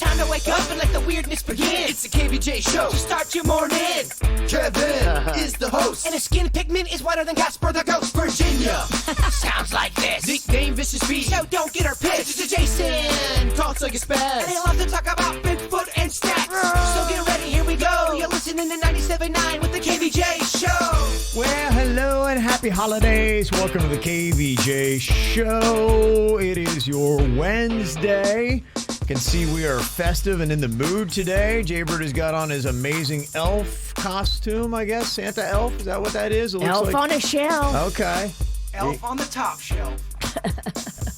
time to wake up and let the weirdness begin. It's the KVJ show to start your morning. Kevin is the host, and his skin pigment is whiter than Casper the Ghost. Virginia sounds like this. Nickname Vicious Bee, so don't get her pissed. It's Jason, talks like a spaz, and they love to talk about Bigfoot and stats. So get ready, here we go. You're listening to 97.9 with the KVJ show. Well, hello and happy holidays. Welcome to the KVJ show. It is your Wednesday. You can see we are festive and in the mood today. Jaybird has got on his amazing elf costume, I guess. Santa elf? Is that what that is? It looks elf on a shelf. Okay. Elf on the top shelf.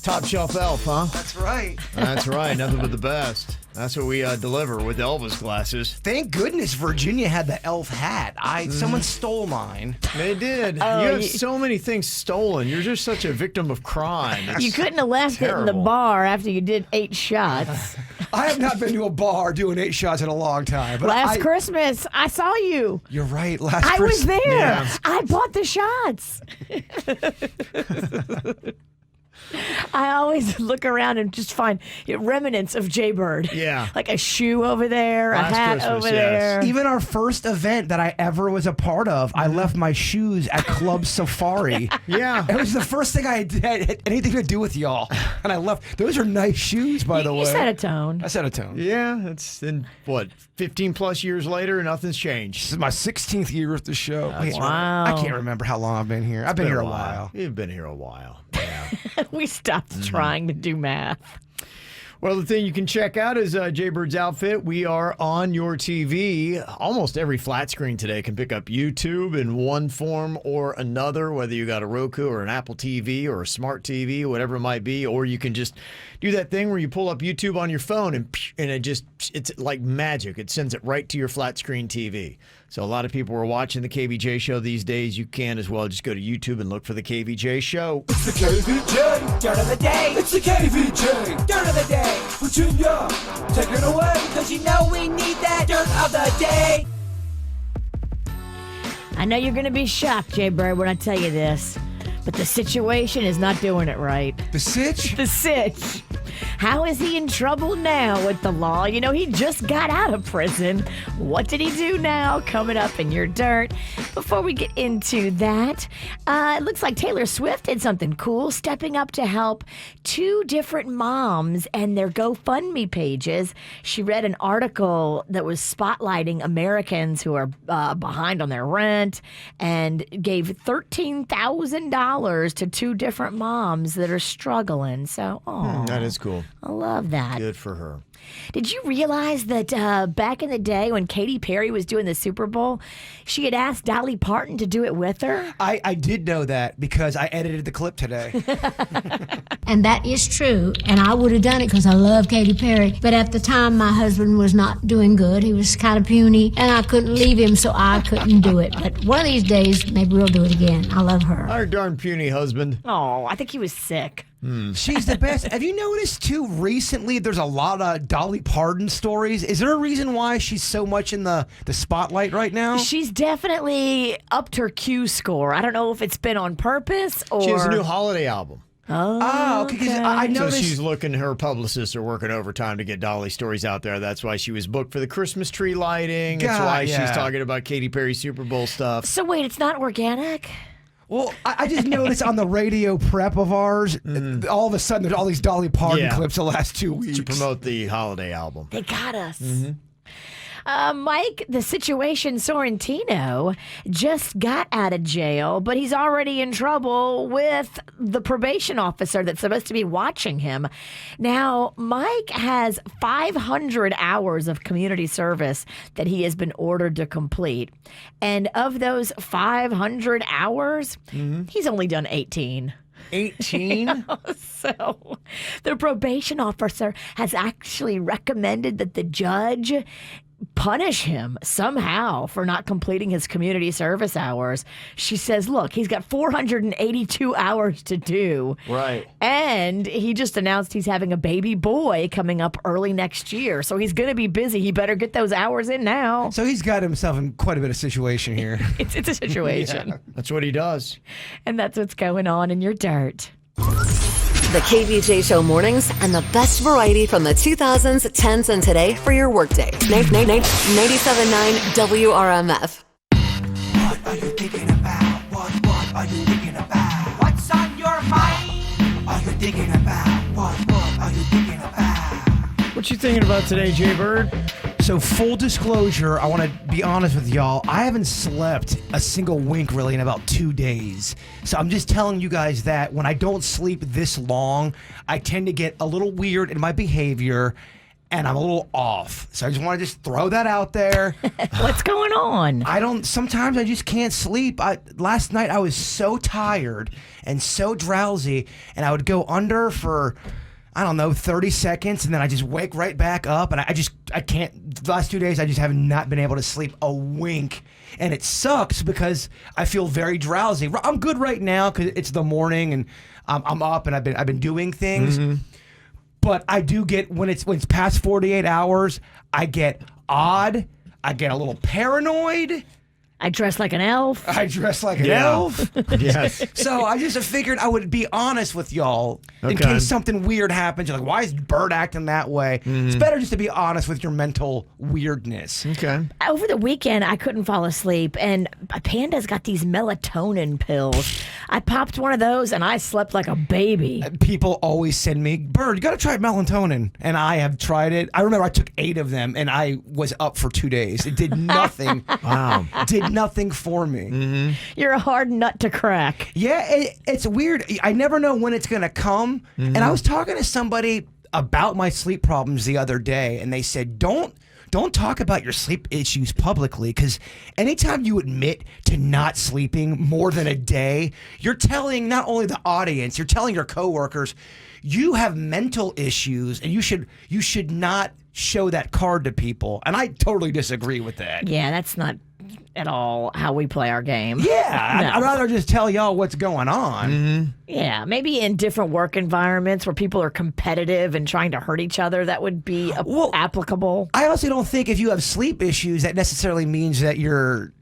Top shelf elf, huh? That's right. That's right. Nothing but the best. That's what we deliver with Elvis glasses. Thank goodness Virginia had the elf hat. Someone stole mine. They did. Oh, you have so many things stolen. You're just such a victim of crime. You couldn't have left it in the bar after you did 8 shots. I have not been to a bar doing 8 shots in a long time. But Last Christmas, I saw you. You're right. I was there. Yeah. I bought the shots. I always look around and just find remnants of Jaybird. Yeah. Like a shoe over there, Last a hat Christmas, over yes. there. Even our first event that I ever was a part of, I left my shoes at Club Safari. Yeah. It was the first thing I had anything to do with y'all. And I left. Those are nice shoes, by the way. You set a tone. I set a tone. Yeah, it's in, 15 plus years later, nothing's changed. This is my 16th year at the show. Wow. I can't remember how long I've been here. I've been here a while. You've been here a while. Yeah. We stopped trying to do math. Well, the thing you can check out is Jaybird's outfit. We are on your TV. Almost every flat screen today can pick up YouTube in one form or another, whether you got a Roku or an Apple TV or a smart TV, whatever it might be, or you can just do that thing where you pull up YouTube on your phone and it's like magic. It sends it right to your flat screen TV. So a lot of people are watching the KVJ show these days. You can as well. Just go to YouTube and look for the KVJ show. It's the KVJ dirt of the day. It's the KVJ dirt of the day. Virginia, take it away, because you know we need that dirt of the day. I know you're going to be shocked, Jaybird, when I tell you this, but the situation is not doing it right. The sitch? The sitch. How is he in trouble now with the law? You know, he just got out of prison. What did he do now? Coming up in your dirt. Before we get into that, it looks like Taylor Swift did something cool, stepping up to help 2 different moms and their GoFundMe pages. She read an article that was spotlighting Americans who are behind on their rent and gave $13,000 to 2 different moms that are struggling. So, That is cool. I love that. Good for her. Did you realize that back in the day when Katy Perry was doing the Super Bowl, she had asked Dolly Parton to do it with her? I did know that because I edited the clip today. And that is true. And I would have done it because I love Katy Perry. But at the time, my husband was not doing good. He was kind of puny, and I couldn't leave him, so I couldn't do it. But one of these days, maybe we'll do it again. I love her. Our darn puny husband. Oh, I think he was sick. She's the best. Have you noticed, too, recently there's a lot of Dolly Parton stories? Is there a reason why she's so much in the spotlight right now? She's definitely upped her Q score. I don't know if it's been on purpose or... She has a new holiday album. Oh, okay. 'Cause I So noticed... she's looking, her publicists are working overtime to get Dolly stories out there. That's why she was booked for the Christmas tree lighting. That's why she's talking about Katy Perry's Super Bowl stuff. So wait, it's not organic? Well, I just noticed on the radio prep of ours, all of a sudden there's all these Dolly Parton clips the last 2 weeks. To promote the holiday album. They got us. Mike, the situation Sorrentino just got out of jail, but he's already in trouble with the probation officer that's supposed to be watching him. Now, Mike has 500 hours of community service that he has been ordered to complete. And of those 500 hours, he's only done 18. 18? So the probation officer has actually recommended that the judge punish him somehow for not completing his community service hours. She says, look, he's got 482 hours to do. Right. And he just announced he's having a baby boy coming up early next year. So he's going to be busy. He better get those hours in now. So he's got himself in quite a bit of situation here. It's a situation. That's what he does. And that's what's going on in your dirt. The KVJ Show mornings and the best variety from the 2000s, 10s, and today for your workday. 97.9 WRMF. What are you thinking about? What are you thinking about? What's on your mind? Are you thinking about? What are you thinking about? What you thinking about today, Jaybird? So full disclosure, I want to be honest with y'all. I haven't slept a single wink really in about 2 days. So I'm just telling you guys that when I don't sleep this long, I tend to get a little weird in my behavior and I'm a little off. So I just want to just throw that out there. What's going on? Sometimes I just can't sleep. Last night I was so tired and so drowsy and I would go under for, I don't know, 30 seconds, and then I just wake right back up, and I can't. The last 2 days, I just have not been able to sleep a wink, and it sucks because I feel very drowsy. I'm good right now because it's the morning, and I'm up, and I've been doing things. Mm-hmm. But I do get when it's past 48 hours, I get odd. I get a little paranoid. I dress like an elf. Elf. Yes. So I just figured I would be honest with y'all in case something weird happens. You're like, why is Bird acting that way? Mm-hmm. It's better just to be honest with your mental weirdness. Okay. Over the weekend, I couldn't fall asleep, and Panda's got these melatonin pills. I popped one of those, and I slept like a baby. People always send me, Bird, you got to try melatonin. And I have tried it. I remember I took 8 of them, and I was up for 2 days. It did nothing. Wow. Did nothing for me. Mm-hmm. You're a hard nut to crack. Yeah, it's weird. I never know when it's going to come. Mm-hmm. And I was talking to somebody about my sleep problems the other day, and they said, don't talk about your sleep issues publicly, because anytime you admit to not sleeping more than a day, you're telling not only the audience, you're telling your coworkers, you have mental issues, and you should not show that card to people. And I totally disagree with that. Yeah, that's not at all how we play our game. Yeah, No. I'd rather just tell y'all what's going on. Mm-hmm. Yeah, maybe in different work environments where people are competitive and trying to hurt each other, that would be applicable. I also don't think if you have sleep issues, that necessarily means that you're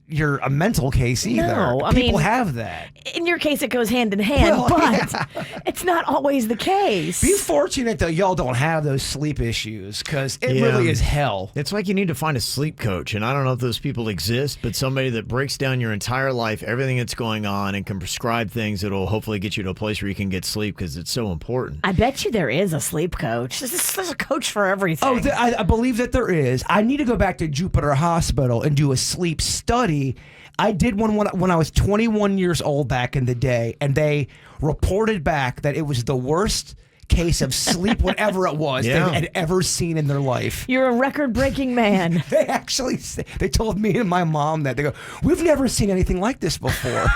a mental case either. No, people have that. In your case, it goes hand in hand, Well, but it's not always the case. Be fortunate that y'all don't have those sleep issues, because it really is hell. It's like you need to find a sleep coach, and I don't know if those people exist, but somebody that breaks down your entire life, everything that's going on, and can prescribe things that will hopefully get you to a place where you can get sleep, because it's so important. I bet you there is a sleep coach. There's a coach for everything. Oh, I believe that there is. I need to go back to Jupiter Hospital and do a sleep study. I did one when I was 21 years old back in the day, and they reported back that it was the worst case of sleep, whatever it was, they had ever seen in their life. You're a record-breaking man. They told me and my mom that. They go, we've never seen anything like this before.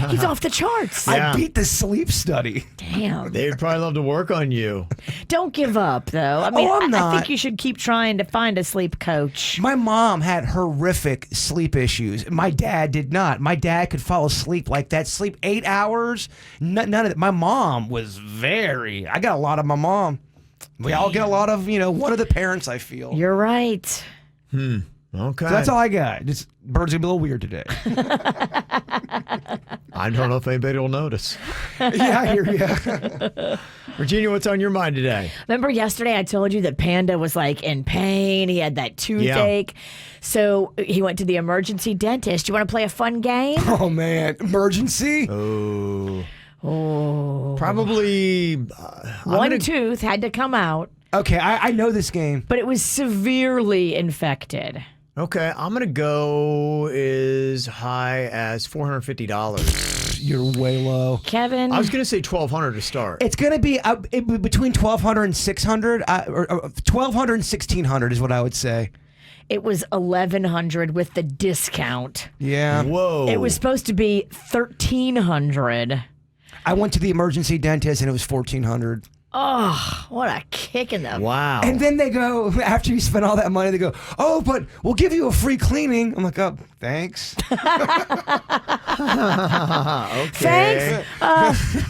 He's off the charts. Yeah. I beat the sleep study. Damn. They'd probably love to work on you. Don't give up, though. I mean, I'm not. I think you should keep trying to find a sleep coach. My mom had horrific sleep issues. My dad did not. My dad could fall asleep like that. Sleep 8 hours. None of that. My mom was I got a lot of my mom. We all get a lot of, one of the parents, I feel. You're right. Okay. So that's all I got. Just Bird's gonna be a little weird today. I don't know if anybody will notice. Yeah, I hear you. Virginia, what's on your mind today? Remember yesterday I told you that Panda was like in pain. He had that toothache. So he went to the emergency dentist. You want to play a fun game? Oh, man. Emergency? Oh. Probably one tooth had to come out. Okay, I know this game. But it was severely infected. Okay, I'm going to go as high as $450. You're way low. Kevin? I was going to say $1,200 to start. It's going to be between $1,200 and $600. Or $1,200 and $1,600 is what I would say. It was $1,100 with the discount. Yeah. Whoa. It was supposed to be $1,300. I went to the emergency dentist and it was $1,400. Oh, what a kick in the... Wow. And then they go, after you spend all that money, they go, oh, but we'll give you a free cleaning. I'm like, oh, Thanks. Okay. Thanks.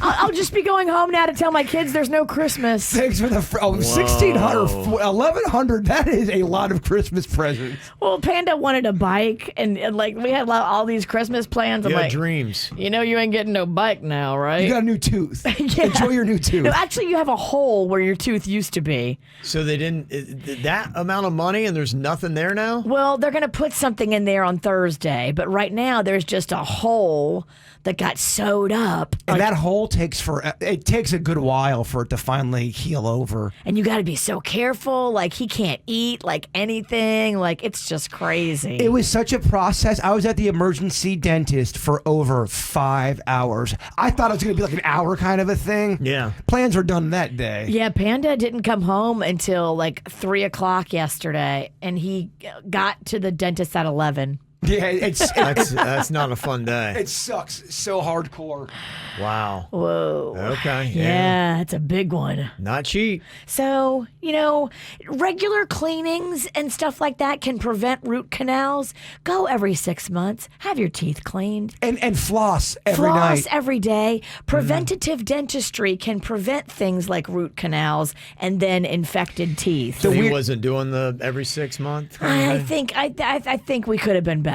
I'll just be going home now to tell my kids there's no Christmas. Thanks for the 1,600, 1,100. That is a lot of Christmas presents. Well, Panda wanted a bike, and like we had all these Christmas plans. I'm You got like, dreams. you know, you ain't getting no bike now, right? You got a new tooth. Yeah. Enjoy your new tooth. No, actually, you have a hole where your tooth used to be. So they didn't that amount of money, and there's nothing there now. Well, they're going to put something in there on Thursday, but right now there's just a hole that got sewed up. And that hole takes a good while for it to finally heal over. And you got to be so careful. Like, he can't eat like anything. Like, it's just crazy. It was such a process. I was at the emergency dentist for over 5 hours. I thought it was going to be like an hour kind of a thing. Yeah. Plans were done that day. Yeah, Panda didn't come home until like 3 o'clock yesterday, and he got to the dentist at 11. Yeah, That's not a fun day. it sucks so hardcore. Wow. Whoa. Okay. Yeah, it's a big one. Not cheap. So, you know, regular cleanings and stuff like that can prevent root canals. Go every 6 months. Have your teeth cleaned. And floss every Floss night. every day. Preventative dentistry can prevent things like root canals and then infected teeth. So he wasn't doing the every 6 month. I think we could have been better.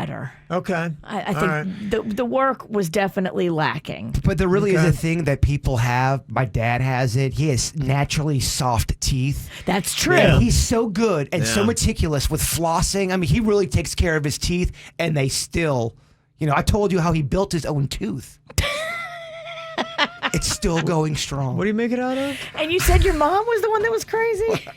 Okay. I think the work was definitely lacking. But there really is a thing that people have. My dad has it. He has naturally soft teeth. That's true. And he's so good and so Yeah. meticulous with flossing. I mean, he really takes care of his teeth, and they still, I told you how he built his own tooth. It's still going strong. What do you make it out of? And you said your mom was the one that was crazy?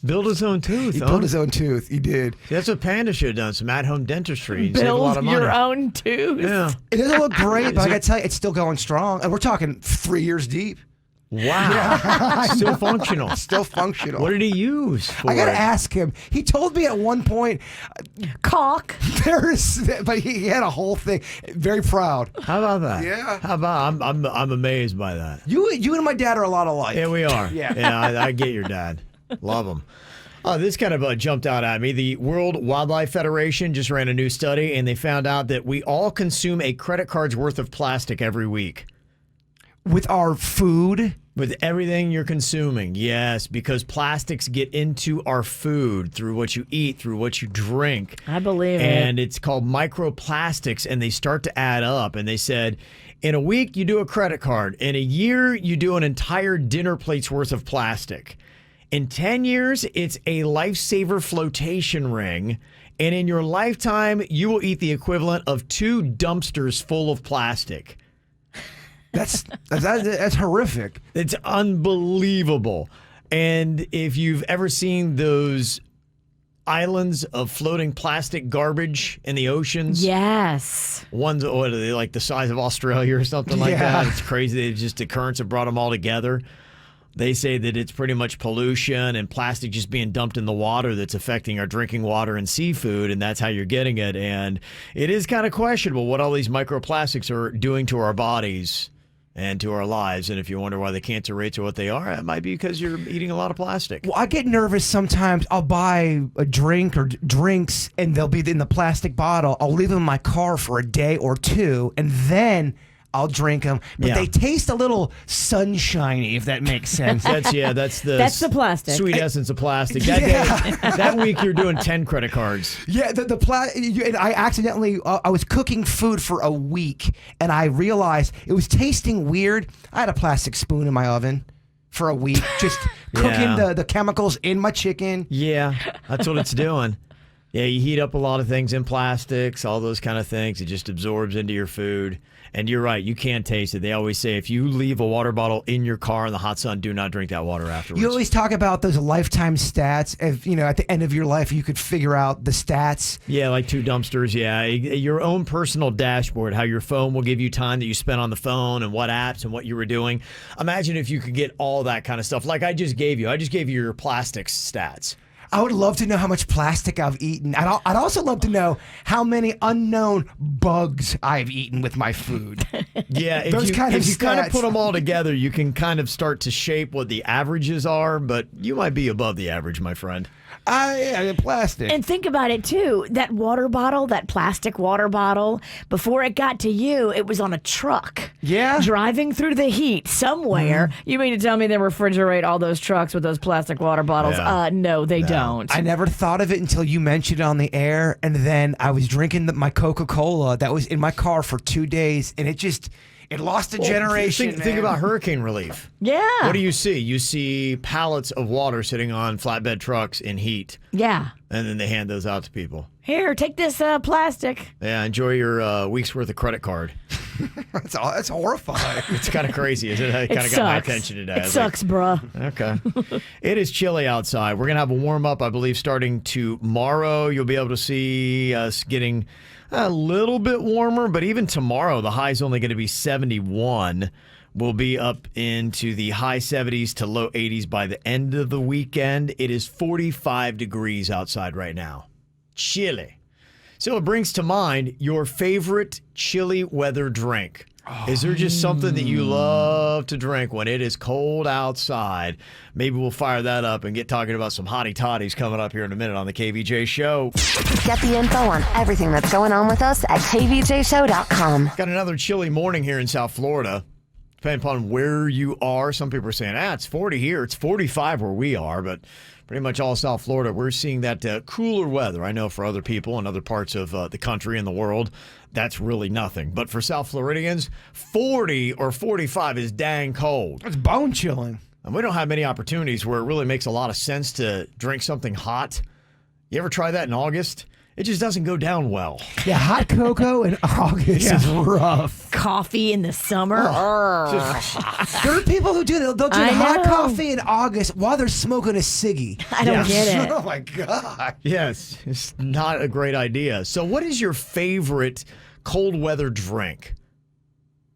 Build his own tooth. He built his own tooth. He did. That's what Panda should have done. Some at-home dentistry. Save a lot Build of money. your own tooth. Yeah. It doesn't look great, but I got to tell you, it's still going strong. And we're talking 3 years deep. Wow. Still functional. Still functional. What did he use for I got to it? ask him. He told me at one point, Caulk. but he had a whole thing. Very proud. How about that? Yeah. How about I'm amazed by that. You and my dad are a lot alike. Yeah, we are. Yeah. I get your dad. Love him. This kind of jumped out at me. The World Wildlife Federation just ran a new study, and they found out that we all consume a credit card's worth of plastic every week. With our food. With everything you're consuming, yes, because plastics get into our food through what you eat, through what you drink. I believe it. And it's called microplastics, and they start to add up. And they said, in a week, you do a credit card. In a year, you do an entire dinner plate's worth of plastic. In 10 years, it's a lifesaver flotation ring. And in your lifetime, you will eat the equivalent of 2 dumpsters full of plastic. That's horrific. It's unbelievable. And if you've ever seen those islands of floating plastic garbage in the oceans, Yes. ones, what are they, like the size of Australia or something like Yeah. that? It's crazy. It's just the currents have brought them all together. They say that it's pretty much pollution and plastic just being dumped in the water that's affecting our drinking water and seafood, and that's how you're getting it. And it is kind of questionable what all these microplastics are doing to our bodies and to our lives. And if you wonder why the cancer rates are what they are, it might be because you're eating a lot of plastic. Well, I get nervous sometimes. I'll buy a drink or drinks, and they'll be in the plastic bottle. I'll leave them in my car for a day or two, and then I'll drink them. But Yeah. they taste a little sunshiny, if that makes sense. That's the plastic. Sweet essence of plastic. That day, that week you're doing 10 credit cards. Yeah, and I accidentally, I was cooking food for a week, and I realized it was tasting weird. I had a plastic spoon in my oven for a week, just cooking the chemicals in my chicken. Yeah, that's what it's doing. Yeah, you heat up a lot of things in plastics, all those kind of things. It just absorbs into your food. And you're right, you can't taste it. They always say if you leave a water bottle in your car in the hot sun, do not drink that water afterwards. You always talk about those lifetime stats. If at the end of your life, you could figure out the stats. Yeah, like 2 dumpsters. Yeah, your own personal dashboard, how your phone will give you time that you spent on the phone and what apps and what you were doing. Imagine if you could get all that kind of stuff. Like I just gave you your plastics stats. I would love to know how much plastic I've eaten. I'd also love to know how many unknown bugs I've eaten with my food. Yeah, if Those you kind of kind of stats. put them all together, you can kind of start to shape what the averages are, but you might be above the average, my friend. Plastic. And think about it too. That water bottle, that plastic water bottle, before it got to you, it was on a truck. Yeah. Driving through the heat somewhere. You mean to tell me they refrigerate all those trucks with those plastic water bottles? Yeah. No, they don't. I never thought of it until you mentioned it on the air, and then I was drinking my Coca-Cola that was in my car for 2 days, and it lost a generation. Think about hurricane relief. Yeah. What do you see? You see pallets of water sitting on flatbed trucks in heat, Yeah. and then they hand those out to people. Here, take this plastic. Yeah, enjoy your week's worth of credit card. That's horrifying. It's kind of crazy, isn't it? It kind of got my attention today. It sucks, bruh. Okay. It is chilly outside. We're going to have a warm up, I believe, starting tomorrow. You'll be able to see us getting a little bit warmer, but even tomorrow, the high is only going to be 71. We'll be up into the high 70s to low 80s by the end of the weekend. It is 45 degrees outside right now. Chilly. So it brings to mind your favorite chilly weather drink. Is there just something that you love to drink when it is cold outside? Maybe we'll fire that up and get talking about some hottie toddies coming up here in a minute on the KVJ Show. Get the info on everything that's going on with us at kvjshow.com. Got another chilly morning here in South Florida. Depending upon where you are, some people are saying, it's 40 here. It's 45 where we are, but pretty much all South Florida, we're seeing that cooler weather. I know for other people in other parts of the country and the world, that's really nothing. But for South Floridians, 40 or 45 is dang cold. It's bone chilling. And we don't have many opportunities where it really makes a lot of sense to drink something hot. You ever try that in August? It just doesn't go down well. Yeah, hot cocoa in August is rough. Coffee in the summer. There are people who do that. They'll drink I hot know. coffee in August while they're smoking a ciggy. I don't get it. Oh, my God. Yes, it's not a great idea. So what is your favorite cold weather drink?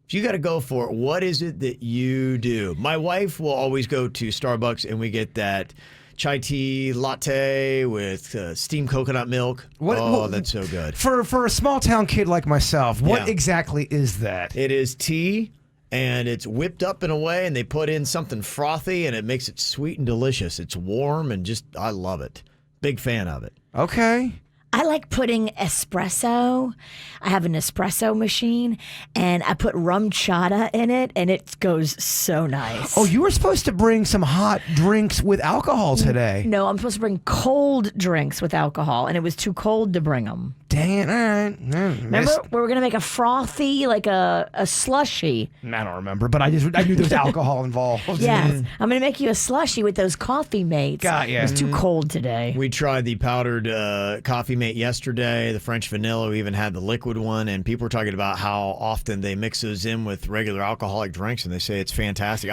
If you got to go for it, what is it that you do? My wife will always go to Starbucks and we get that chai tea latte with steamed coconut milk. That's so good. For a small town kid like myself, what Yeah. exactly is that? It is tea, and it's whipped up in a way, and they put in something frothy, and it makes it sweet and delicious. It's warm, and I love it. Big fan of it. Okay. I like putting espresso. I have an espresso machine, and I put rum chata in it, and it goes so nice. Oh, you were supposed to bring some hot drinks with alcohol today. No, I'm supposed to bring cold drinks with alcohol, and it was too cold to bring them. Dang it. All right. Remember, we were going to make a frothy, like a slushy. I don't remember, but I knew there was alcohol involved. Yes. I'm going to make you a slushy with those coffee mates. Got ya. It was too cold today. We tried the powdered coffee mate yesterday, the French vanilla. We even had the liquid one, and people were talking about how often they mix those in with regular alcoholic drinks, and they say it's fantastic.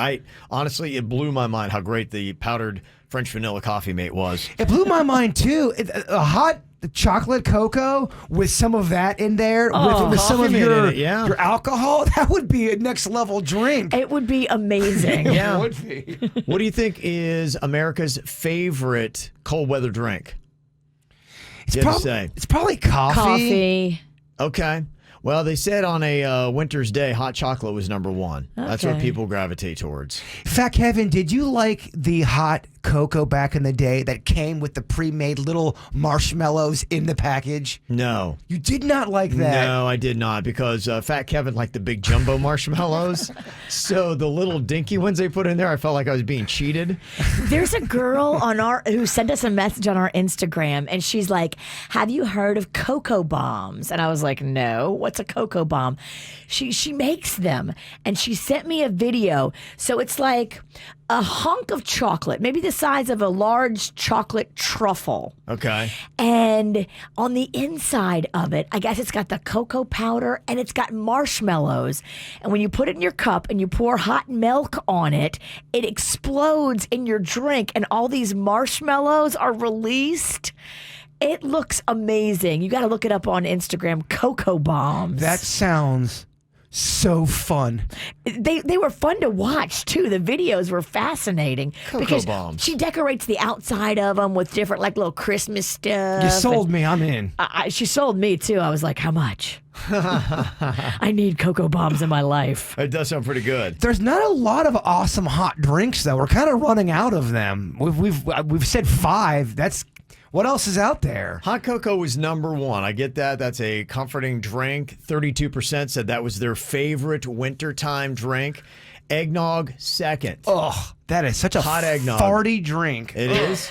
Honestly, it blew my mind how great the powdered French vanilla coffee mate was. It blew my mind, too. A hot chocolate cocoa with some of that in there, with some coffee of mate in your, it, yeah. your alcohol, that would be a next level drink. It would be amazing. Yeah. It would be. What do you think is America's favorite cold weather drink? It's, You had to say. it's probably coffee. Coffee. Okay. Well, they said on a winter's day, hot chocolate was number one. That's what Okay. people gravitate towards. Fat Kevin, did you like the hot cocoa back in the day that came with the pre-made little marshmallows in the package? No. You did not like that. No, I did not, because Fat Kevin liked the big jumbo marshmallows. So the little dinky ones they put in there, I felt like I was being cheated. There's a girl who sent us a message on our Instagram, and she's like, "Have you heard of cocoa bombs?" And I was like, "No, what's a cocoa bomb?" She makes them, and she sent me a video. So it's like a hunk of chocolate, maybe the size of a large chocolate truffle. Okay. And on the inside of it, I guess it's got the cocoa powder and it's got marshmallows. And when you put it in your cup and you pour hot milk on it, it explodes in your drink and all these marshmallows are released. It looks amazing. You got to look it up on Instagram, Cocoa Bombs. That sounds So fun. They were fun to watch too. The videos were fascinating because bombs. she decorates the outside of them with different like little Christmas stuff. You sold me. I'm in. She sold me too. I was like, how much? I need cocoa bombs in my life. It does sound pretty good. There's not a lot of awesome hot drinks though. We're kind of running out of them. We've said 5. That's what else is out there? Hot cocoa was number 1. I get that. That's a comforting drink. 32% said that was their favorite wintertime drink. Eggnog, second. Oh, that is such a hot eggnog. Farty drink. It is?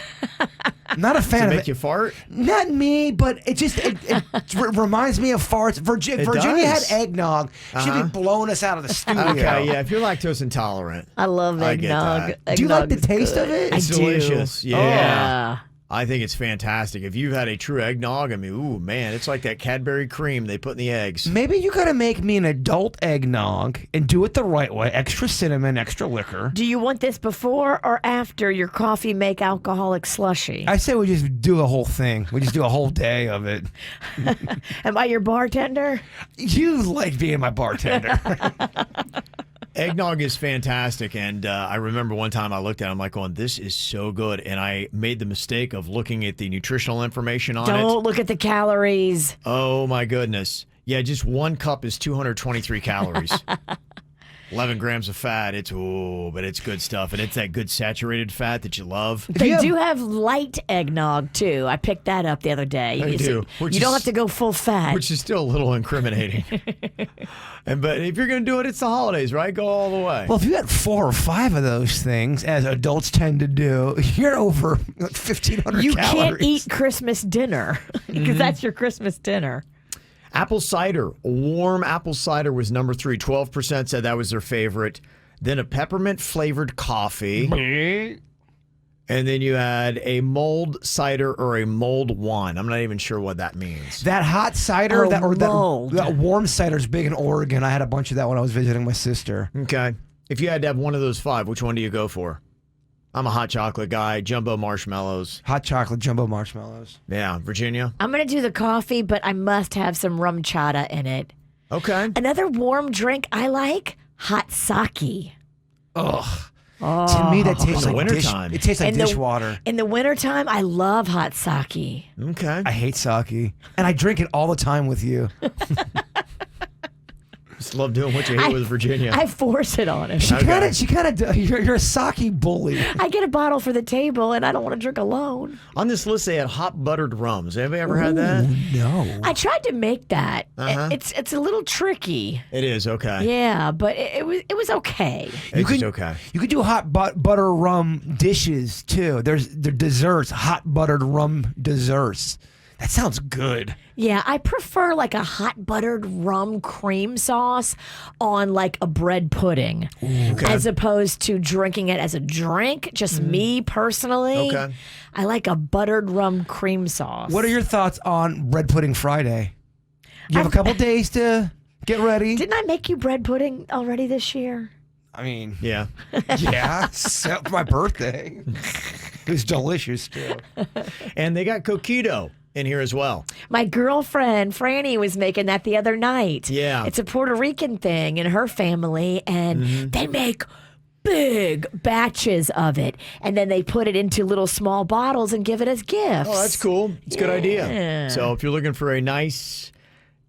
Not a fan Does it of make you fart? Not me, but it just it reminds me of farts. Virginia does. had eggnog. She'd be blowing us out of the studio. Okay, yeah. If you're lactose intolerant. I love I get eggnog. that. Do you like the Eggnog is taste good. of it? It's I delicious. do. Yeah. I think it's fantastic. If you've had a true eggnog, I mean, ooh, man, it's like that Cadbury cream they put in the eggs. Maybe you gotta make me an adult eggnog and do it the right way. Extra cinnamon, extra liquor. Do you want this before or after your coffee make alcoholic slushy? I say we just do the whole thing. We just do a whole day of it. Am I your bartender? You like being my bartender. Eggnog is fantastic, and I remember one time I looked at it, I'm like, going, this is so good, and I made the mistake of looking at the nutritional information on it. Don't look at the calories. Oh, my goodness. Yeah, just 1 cup is 223 calories. 11 grams of fat. But it's good stuff. And it's that good saturated fat that you love. They do have light eggnog, too. I picked that up the other day. They do. You don't have to go full fat. Which is still a little incriminating. But if you're going to do it, it's the holidays, right? Go all the way. Well, if you had 4 or 5 of those things, as adults tend to do, you're over 1,500 calories. You can't eat Christmas dinner because that's your Christmas dinner. Apple cider, warm apple cider was number 3. 12% said that was their favorite. Then a peppermint flavored coffee. And then you had a mulled cider or a mulled wine. I'm not even sure what that means. That hot cider, mulled. that warm cider is big in Oregon. I had a bunch of that when I was visiting my sister. Okay. If you had to have one of those 5, which one do you go for? I'm a hot chocolate guy. Jumbo marshmallows. Hot chocolate jumbo marshmallows. Yeah. Virginia? I'm going to do the coffee, but I must have some rum chata in it. Okay. Another warm drink I like, hot sake. Ugh. To me, that tastes like wintertime. It tastes like In the- dishwater. In the wintertime, I love hot sake. Okay. I hate sake, and I drink it all the time with you. Just love doing what you hate with Virginia. I force it on him. She kind of. You're a sake bully. I get a bottle for the table, and I don't want to drink alone. On this list, they had hot buttered rums. Anybody ever had that? No. I tried to make that. It's a little tricky. It is, okay. Yeah, but it was okay. It's just okay. You could do hot butter rum dishes too. There's desserts, hot buttered rum desserts. That sounds good. Yeah, I prefer like a hot buttered rum cream sauce on like a bread pudding as opposed to drinking it as a drink. Just me personally. Okay. I like a buttered rum cream sauce. What are your thoughts on bread pudding Friday? You have a couple days to get ready. Didn't I make you bread pudding already this year? I mean, Yeah. yeah, except for my birthday. It was delicious too. And they got coquito in here as well. My girlfriend, Franny, was making that the other night. Yeah. It's a Puerto Rican thing in her family, and they make big batches of it. And then they put it into little small bottles and give it as gifts. Oh, that's cool. It's a good idea. So if you're looking for a nice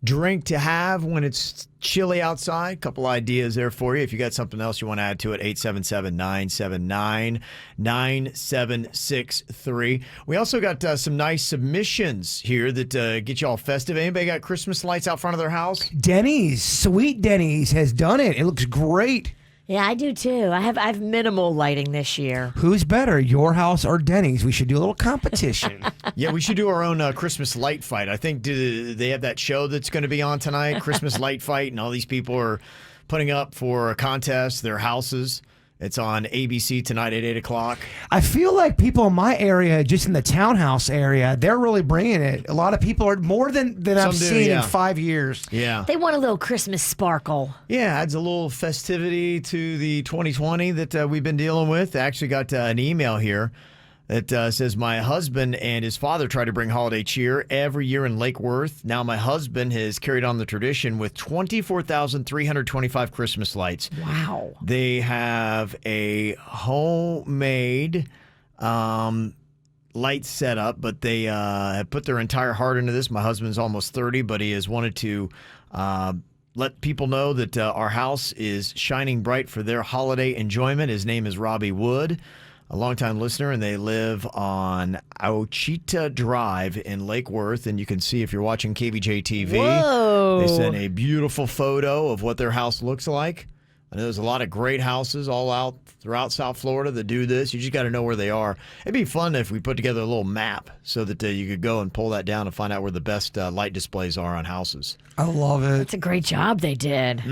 drink to have when it's chilly outside, a couple ideas there for you. If you got something else you want to add to it, 877-979-9763. We also got some nice submissions here that get you all festive. Anybody got Christmas lights out front of their house? Denny's, Sweet Denny's has done it. It looks great. Yeah, I do too. I have minimal lighting this year. Who's better, your house or Denny's? We should do a little competition. Yeah, we should do our own Christmas light fight. I think do they have that show that's going to be on tonight, Christmas light fight, and all these people are putting up for a contest, their houses. It's on ABC tonight at 8 o'clock. I feel like people in my area, just in the townhouse area, they're really bringing it. A lot of people are more than I've do, seen yeah. in 5 years. Yeah. They want a little Christmas sparkle. Yeah, adds a little festivity to the 2020 that we've been dealing with. I actually got an email here It says, my husband and his father try to bring holiday cheer every year in Lake Worth. Now my husband has carried on the tradition with 24,325 Christmas lights. Wow. They have a homemade light setup, but they have put their entire heart into this. My husband's almost 30, but he has wanted to let people know that our house is shining bright for their holiday enjoyment. His name is Robbie Wood, a longtime listener, and they live on Ouachita Drive in Lake Worth. And you can see if you're watching Kvj TV, Whoa. they sent a beautiful photo of what their house looks like. I know there's a lot of great houses all out throughout South Florida that do this. You just got to know where they are. It'd be fun if we put together a little map so that you could go and pull that down and find out where the best light displays are on houses. I love it. That's a great job they did.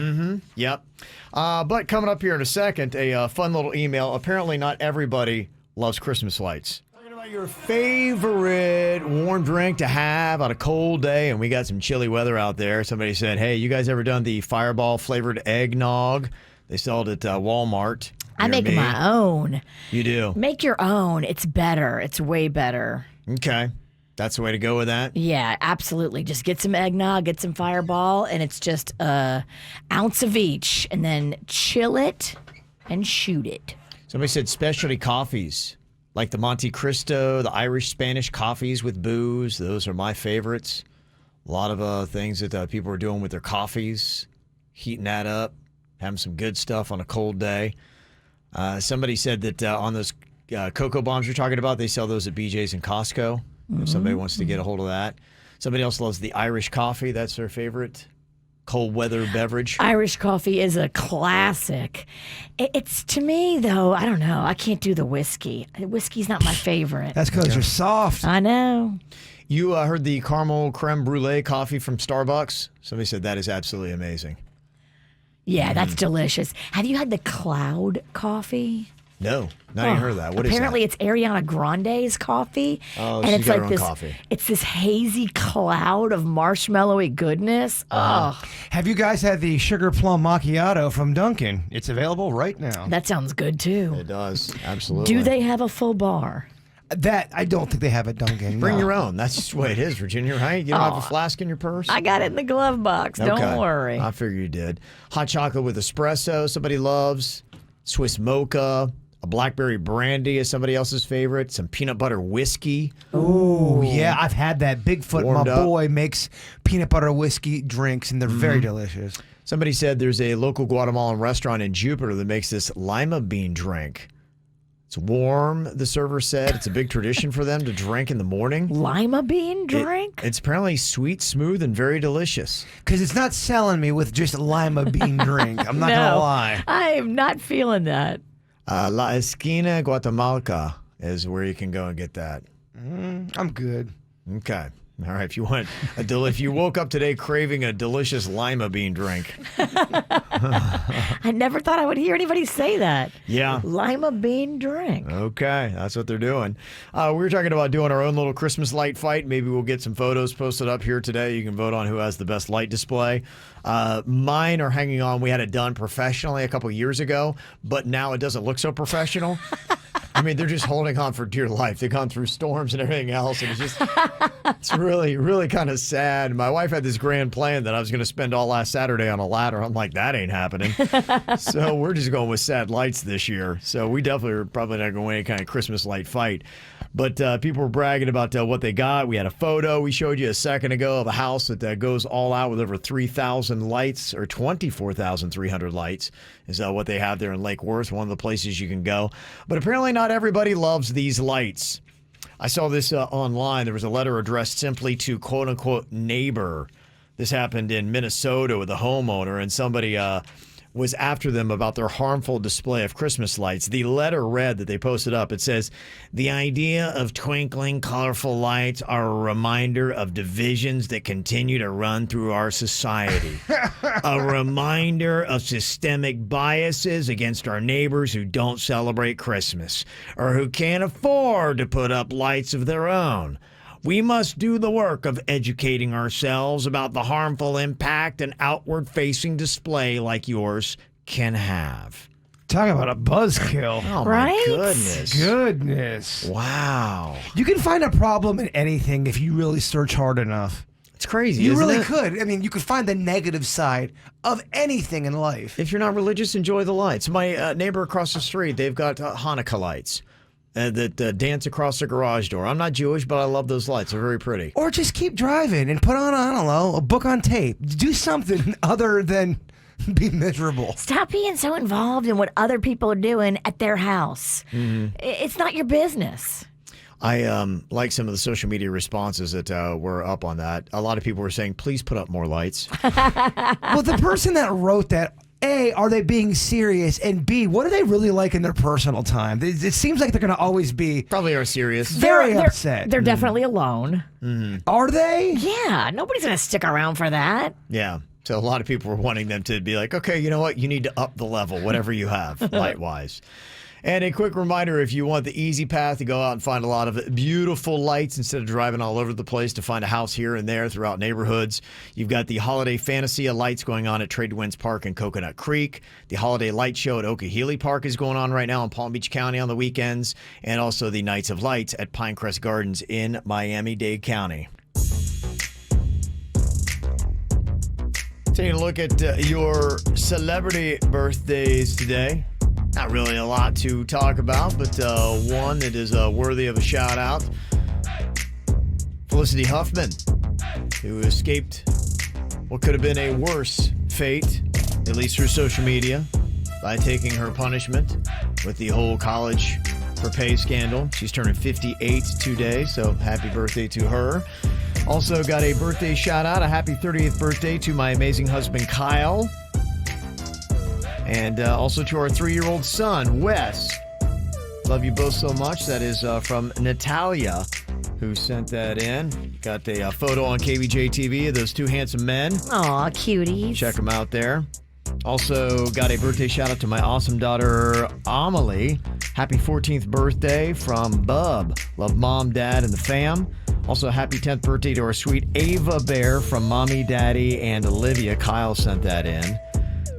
Yep. But coming up here in a second, a fun little email. Apparently not everybody loves Christmas lights. Talking about your favorite warm drink to have on a cold day, and we got some chilly weather out there. Somebody said, hey, you guys ever done the Fireball flavored eggnog? They sell it at Walmart. I near make me. my own. You do? Make your own. It's better. It's way better. Okay. That's the way to go with that? Yeah, absolutely. Just get some eggnog, get some Fireball, and it's just an ounce of each, and then chill it and shoot it. Somebody said specialty coffees, like the Monte Cristo, the Irish Spanish coffees with booze. Those are my favorites. A lot of things that people are doing with their coffees, heating that up, having some good stuff on a cold day. Somebody said that on those cocoa bombs you're talking about, they sell those at BJ's and Costco. If somebody wants to get a hold of that. Somebody else loves the Irish coffee. That's their favorite cold weather beverage. Irish coffee is a classic. It's, to me, though, I don't know. I can't do the whiskey. Whiskey's not my favorite. That's because you're soft. I know. You heard the caramel creme brulee coffee from Starbucks? Somebody said that is absolutely amazing. Yeah, that's delicious. Have you had the cloud coffee? No, not even heard of that. What is that? Apparently, it's Ariana Grande's coffee. Oh, and she's it's got her like own this. coffee. It's this hazy cloud of marshmallowy goodness. Oh, Have you guys had the sugar plum macchiato from Dunkin'? It's available right now. that sounds good too. It does, absolutely. Do they have a full bar? That I don't think they have at Dunkin'. Bring no. your own. That's just the way it is, Virginia, right? You don't have a flask in your purse? I got it in the glove box. Okay. Don't worry. I figure you did. Hot chocolate with espresso, somebody loves. Swiss mocha. A blackberry brandy is somebody else's favorite. Some peanut butter whiskey. Ooh, yeah, I've had that. Bigfoot, Warmed my up. boy, makes peanut butter whiskey drinks, and they're very delicious. Somebody said there's a local Guatemalan restaurant in Jupiter that makes this lima bean drink. It's warm, the server said. It's a big tradition for them to drink in the morning. Lima bean drink? It's apparently sweet, smooth, and very delicious. Because it's not selling me with just lima bean drink. I'm not going to lie. I am not feeling that. La Esquina Guatemalca is where you can go and get that. I'm good. Okay. All right. If you want if you woke up today craving a delicious lima bean drink. I never thought I would hear anybody say that. Yeah. Lima bean drink. Okay, that's what they're doing. We were talking about doing our own little Christmas light fight. Maybe we'll get some photos posted up here today. You can vote on who has the best light display. Mine are hanging on. We had it done professionally a couple years ago, but now it doesn't look so professional. I mean, they're just holding on for dear life. They've gone through storms and everything else, and it's really, really kind of sad. My wife had this grand plan that I was going to spend all last Saturday on a ladder. I'm like, that ain't happening. So we're just going with sad lights this year. So we definitely are probably not going to win any kind of Christmas light fight. But people were bragging about what they got. We had a photo we showed you a second ago of a house that goes all out with over 3,000 lights, or 24,300 lights is what they have there in Lake Worth, one of the places you can go. But apparently not everybody loves these lights. I saw this online. There was a letter addressed simply to quote-unquote neighbor. This happened in Minnesota with a homeowner, and somebody was after them about their harmful display of Christmas lights. The letter read that they posted up. It says, the idea of twinkling, colorful lights are a reminder of divisions that continue to run through our society. A reminder of systemic biases against our neighbors who don't celebrate Christmas or who can't afford to put up lights of their own. We must do the work of educating ourselves about the harmful impact an outward-facing display like yours can have. Talk about a buzzkill. Oh, Right? my goodness. Goodness. Wow. You can find a problem in anything if you really search hard enough. It's crazy, You isn't really it? could. I mean, you could find the negative side of anything in life. If you're not religious, enjoy the lights. My neighbor across the street, they've got Hanukkah lights that dance across the garage door. I'm not Jewish, but I love those lights. They're very pretty. Or just keep driving and put on, I don't know, a book on tape. Do something other than be miserable. Stop being so involved in what other people are doing at their house. It's not your business. I like some of the social media responses that were up on that. A lot of people were saying, please put up more lights. Well, the person that wrote that, A, are they being serious? And B, what are they really like in their personal time? It seems like they're going to always be Probably are serious. very upset. They're definitely alone. Are they? Yeah, nobody's going to stick around for that. Yeah. So a lot of people were wanting them to be like, okay, you know what? You need to up the level, whatever you have, light-wise. And a quick reminder, if you want the easy path to go out and find a lot of beautiful lights instead of driving all over the place to find a house here and there throughout neighborhoods, you've got the Holiday Fantasia lights going on at Trade Winds Park in Coconut Creek. The Holiday Light Show at Okehele Park is going on right now in Palm Beach County on the weekends. And also the Nights of Lights at Pinecrest Gardens in Miami-Dade County. Taking a look at your celebrity birthdays today. Not really a lot to talk about, but one that is worthy of a shout out. Felicity Huffman, who escaped what could have been a worse fate, at least through social media, by taking her punishment with the whole college for pay scandal. She's turning 58 today, so happy birthday to her. Also got a birthday shout out, a happy 30th birthday to my amazing husband, Kyle. And also to our 3-year-old son, Wes. Love you both so much. That is from Natalia, who sent that in. Got a photo on KVJ TV of those two handsome men. Aw, cuties. Check them out there. Also got a birthday shout out to my awesome daughter, Amelie. Happy 14th birthday from Bub. Love Mom, Dad, and the fam. Also, happy 10th birthday to our sweet Ava Bear from Mommy, Daddy, and Olivia. Kyle sent that in.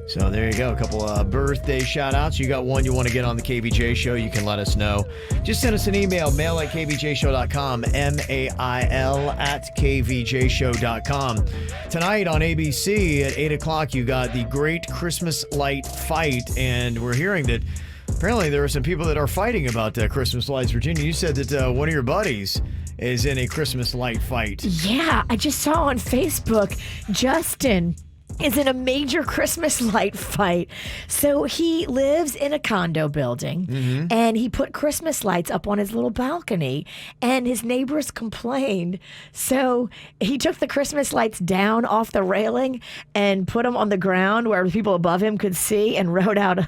So there you go. A couple of birthday shout-outs. You got one you want to get on the KVJ show, you can let us know. Just send us an email, mail@kvjshow.com, mail@kvjshow.com. Tonight on ABC at 8 o'clock, you got the Great Christmas Light Fight, and we're hearing that apparently there are some people that are fighting about Christmas lights. Virginia, you said that one of your buddies is in a Christmas light fight. Yeah, I just saw on Facebook, Justin is in a major Christmas light fight. So he lives in a condo building, and he put Christmas lights up on his little balcony, and his neighbors complained. So he took the Christmas lights down off the railing and put them on the ground where the people above him could see, and wrote out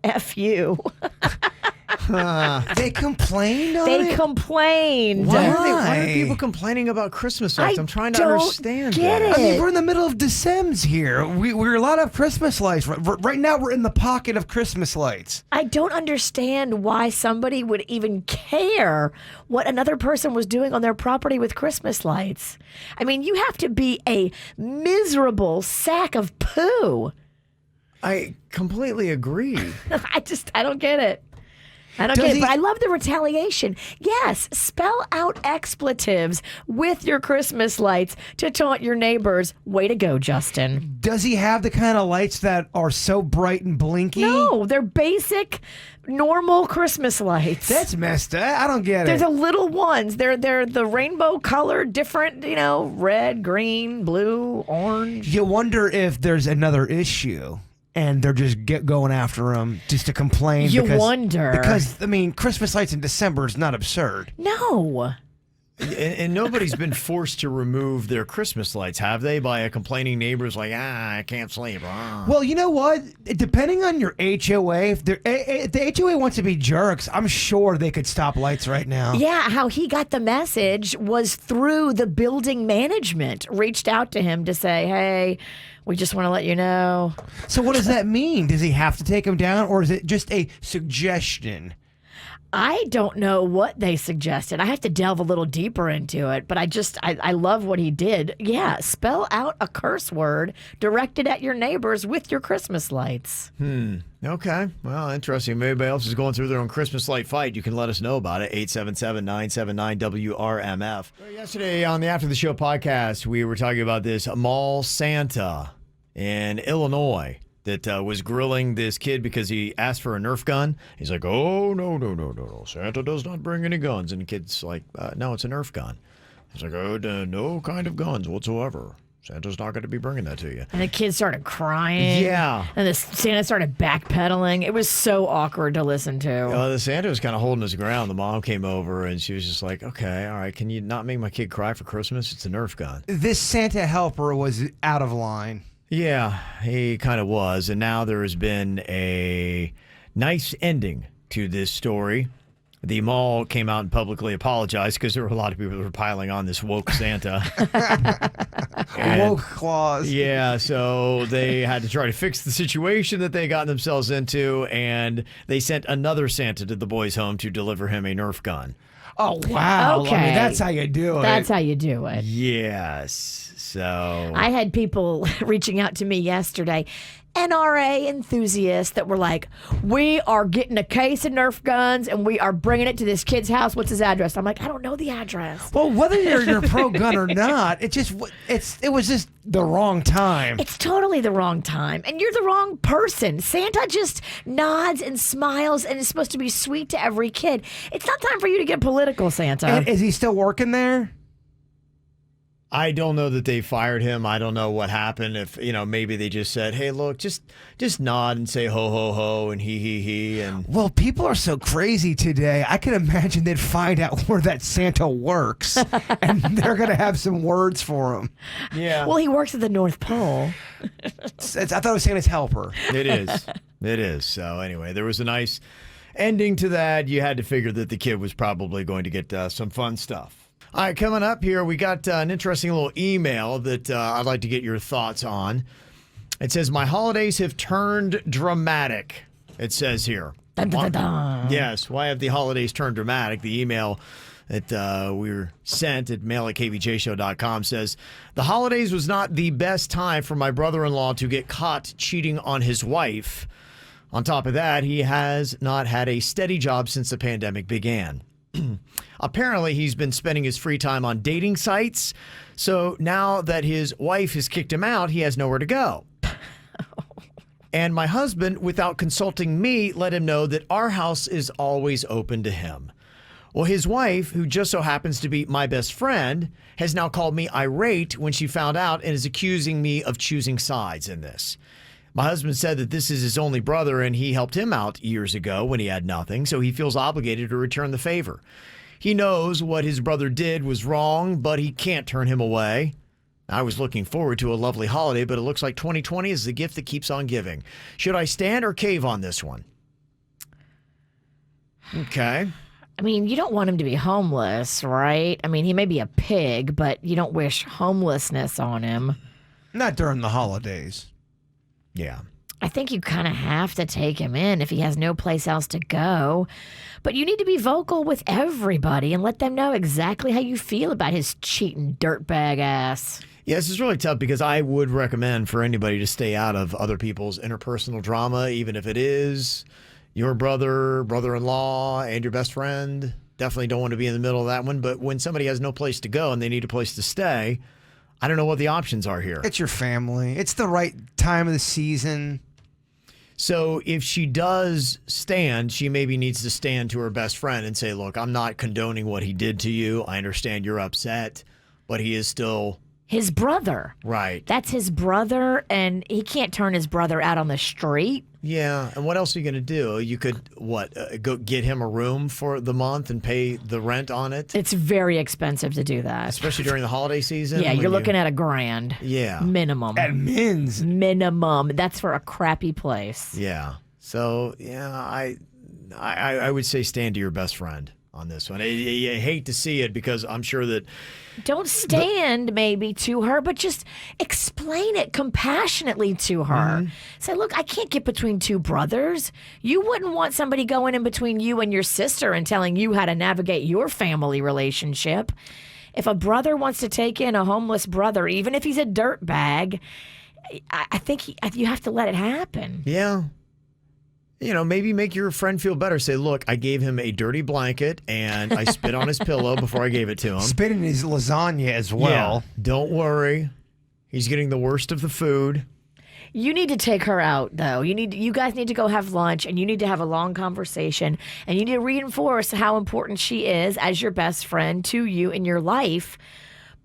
F you. They complained on They it? complained. Why Why? are people complaining about Christmas lights? I'm trying to don't understand get that. it. I mean, we're in the middle of December here. We're a lot of Christmas lights. Right now, we're in the pocket of Christmas lights. I don't understand why somebody would even care what another person was doing on their property with Christmas lights. I mean, you have to be a miserable sack of poo. I completely agree. I don't get it. I don't get it, but I love the retaliation. Yes, spell out expletives with your Christmas lights to taunt your neighbors. Way to go, Justin. Does he have the kind of lights that are so bright and blinky? No, they're basic, normal Christmas lights. That's messed up. I don't get They're it. the little ones. They're the rainbow colored, different, red, green, blue, orange. You wonder if there's another issue. And they're just going after him just to complain. You wonder. Because, I mean, Christmas lights in December is not absurd. No. And nobody's been forced to remove their Christmas lights, have they? By a complaining neighbor's like, I can't sleep. Well, you know what? Depending on your HOA, if the HOA wants to be jerks, I'm sure they could stop lights right now. Yeah, how he got the message was through the building management. Reached out to him to say, hey, we just want to let you know. So what does that mean? Does he have to take them down, or is it just a suggestion? I don't know what they suggested. I have to delve a little deeper into it, but I love what he did. Yeah, spell out a curse word directed at your neighbors with your Christmas lights. Okay. Well, interesting. If anybody else is going through their own Christmas light fight, you can let us know about it. 877-979-WRMF. Yesterday on the After the Show podcast, we were talking about this mall Santa in Illinois that was grilling this kid because he asked for a Nerf gun. He's like, oh, no. Santa does not bring any guns. And the kid's like, no, it's a Nerf gun. He's like, oh, no kind of guns whatsoever. Santa's not going to be bringing that to you. And the kid started crying. Yeah. And the Santa started backpedaling. It was so awkward to listen to. The Santa was kind of holding his ground. The mom came over and she was just like, okay, all right, can you not make my kid cry for Christmas? It's a Nerf gun. This Santa helper was out of line. Yeah, he kind of was. And now there has been a nice ending to this story. The mall came out and publicly apologized because there were a lot of people that were piling on this woke Santa. Woke clause. Yeah, so they had to try to fix the situation that they got themselves into, and they sent another Santa to the boy's home to deliver him a Nerf gun. Oh, wow. Okay. I mean, that's how you do it. That's how you do it. Yes. So I had people reaching out to me yesterday, NRA enthusiasts that were like, we are getting a case of Nerf guns and we are bringing it to this kid's house. What's his address? I'm like, I don't know the address. Well, whether you're pro gun or not, it was just the wrong time. It's totally the wrong time. And you're the wrong person. Santa just nods and smiles and is supposed to be sweet to every kid. It's not time for you to get political, Santa. And is he still working there? I don't know that they fired him. I don't know what happened. If, maybe they just said, hey, look, just nod and say ho, ho, ho, and he. And well, people are so crazy today. I can imagine they'd find out where that Santa works, and they're going to have some words for him. Yeah. Well, he works at the North Pole. I thought it was Santa's helper. It is. It is. So anyway, there was a nice ending to that. You had to figure that the kid was probably going to get some fun stuff. All right, coming up here, we got an interesting little email that I'd like to get your thoughts on. It says, my holidays have turned dramatic, it says here. Dun, dun, dun, dun. Yes, why have the holidays turned dramatic? The email that we were sent at mail@kvjshow.com says, the holidays was not the best time for my brother-in-law to get caught cheating on his wife. On top of that, he has not had a steady job since the pandemic began. Apparently, he's been spending his free time on dating sites. So now that his wife has kicked him out, he has nowhere to go. And my husband, without consulting me, let him know that our house is always open to him. Well, his wife, who just so happens to be my best friend, has now called me irate when she found out and is accusing me of choosing sides in this. My husband said that this is his only brother and he helped him out years ago when he had nothing, so he feels obligated to return the favor. He knows what his brother did was wrong, but he can't turn him away. I was looking forward to a lovely holiday, but it looks like 2020 is the gift that keeps on giving. Should I stand or cave on this one? Okay. I mean, you don't want him to be homeless, right? I mean, he may be a pig, but you don't wish homelessness on him. Not during the holidays. Yeah. I think you kind of have to take him in if he has no place else to go. But you need to be vocal with everybody and let them know exactly how you feel about his cheating dirtbag ass. Yeah, this is really tough because I would recommend for anybody to stay out of other people's interpersonal drama, even if it is your brother, brother-in-law, and your best friend. Definitely don't want to be in the middle of that one. But when somebody has no place to go and they need a place to stay, I don't know what the options are here. It's your family. It's the right time of the season. So if she does stand, she maybe needs to stand to her best friend and say, look, I'm not condoning what he did to you. I understand you're upset, but he is still his brother. Right. That's his brother, and he can't turn his brother out on the street. Yeah, and what else are you going to do? You could, go get him a room for the month and pay the rent on it? It's very expensive to do that. Especially during the holiday season? Yeah, you're looking at $1,000. Yeah. Minimum. At Min's. Minimum. That's for a crappy place. Yeah. So, yeah, I would say stand to your best friend. on this one. I hate to see it because I'm sure that Don't stand maybe to her, but just explain it compassionately to her. Say, look, I can't get between two brothers. You wouldn't want somebody going in between you and your sister and telling you how to navigate your family relationship. If a brother wants to take in a homeless brother, even if he's a dirtbag, I think you have to let it happen. Yeah. You know, maybe make your friend feel better. Say, look, I gave him a dirty blanket and I spit on his pillow before I gave it to him. Spit in his lasagna as well. Yeah, don't worry. He's getting the worst of the food. You need to take her out, though. You guys need to go have lunch, and you need to have a long conversation, and you need to reinforce how important she is as your best friend to you in your life,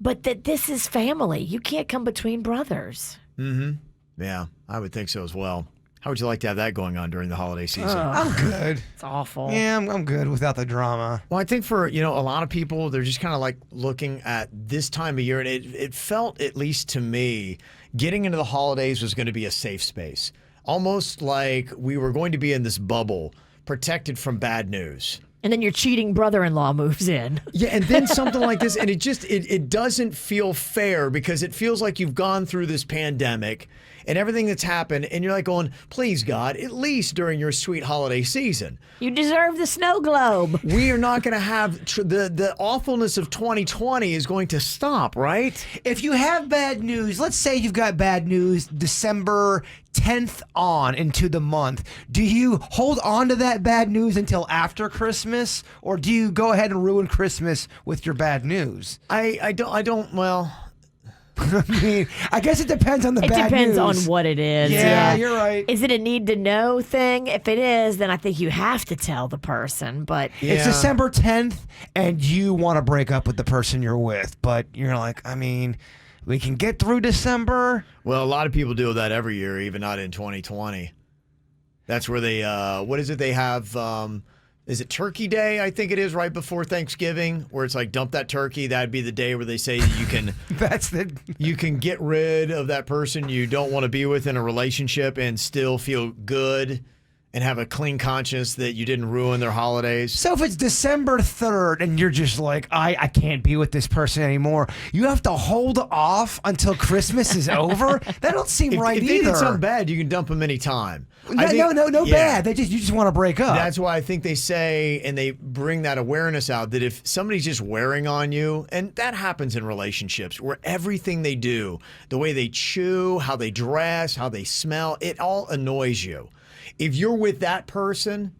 but that this is family. You can't come between brothers. Yeah, I would think so as well. How would you like to have that going on during the holiday season? I'm good. It's awful. Yeah, I'm good without the drama. Well, I think for, a lot of people, they're just kind of like looking at this time of year, and it felt, at least to me, getting into the holidays was going to be a safe space. Almost like we were going to be in this bubble, protected from bad news. And then your cheating brother-in-law moves in. Yeah, and then something like this, and it doesn't feel fair because it feels like you've gone through this pandemic and everything that's happened, and you're like going, please, God, at least during your sweet holiday season. You deserve the snow globe. We are not going to have the awfulness of 2020 is going to stop, right? If you have bad news, let's say you've got bad news December 10th on into the month, do you hold on to that bad news until after Christmas, or do you go ahead and ruin Christmas with your bad news? I don't, well... I mean, I guess it depends on the bad news. It depends on what it is. Yeah, you're right. Is it a need to know thing? If it is, then I think you have to tell the person. But It's December 10th, and you want to break up with the person you're with, but you're like, I mean, we can get through December. Well, a lot of people do that every year, even not in 2020. That's where they, what is it they have? Is it Turkey Day? I think it is right before Thanksgiving, where it's like dump that turkey. That'd be the day where they say you can you can get rid of that person you don't want to be with in a relationship and still feel good and have a clean conscience that you didn't ruin their holidays. So if it's December 3rd and you're just like, I can't be with this person anymore, you have to hold off until Christmas is over? That don't seem right if either. If they did something bad, you can dump them anytime. No bad. You just want to break up. That's why I think they say, and they bring that awareness out, that if somebody's just wearing on you, and that happens in relationships, where everything they do, the way they chew, how they dress, how they smell, it all annoys you. If you're with that person,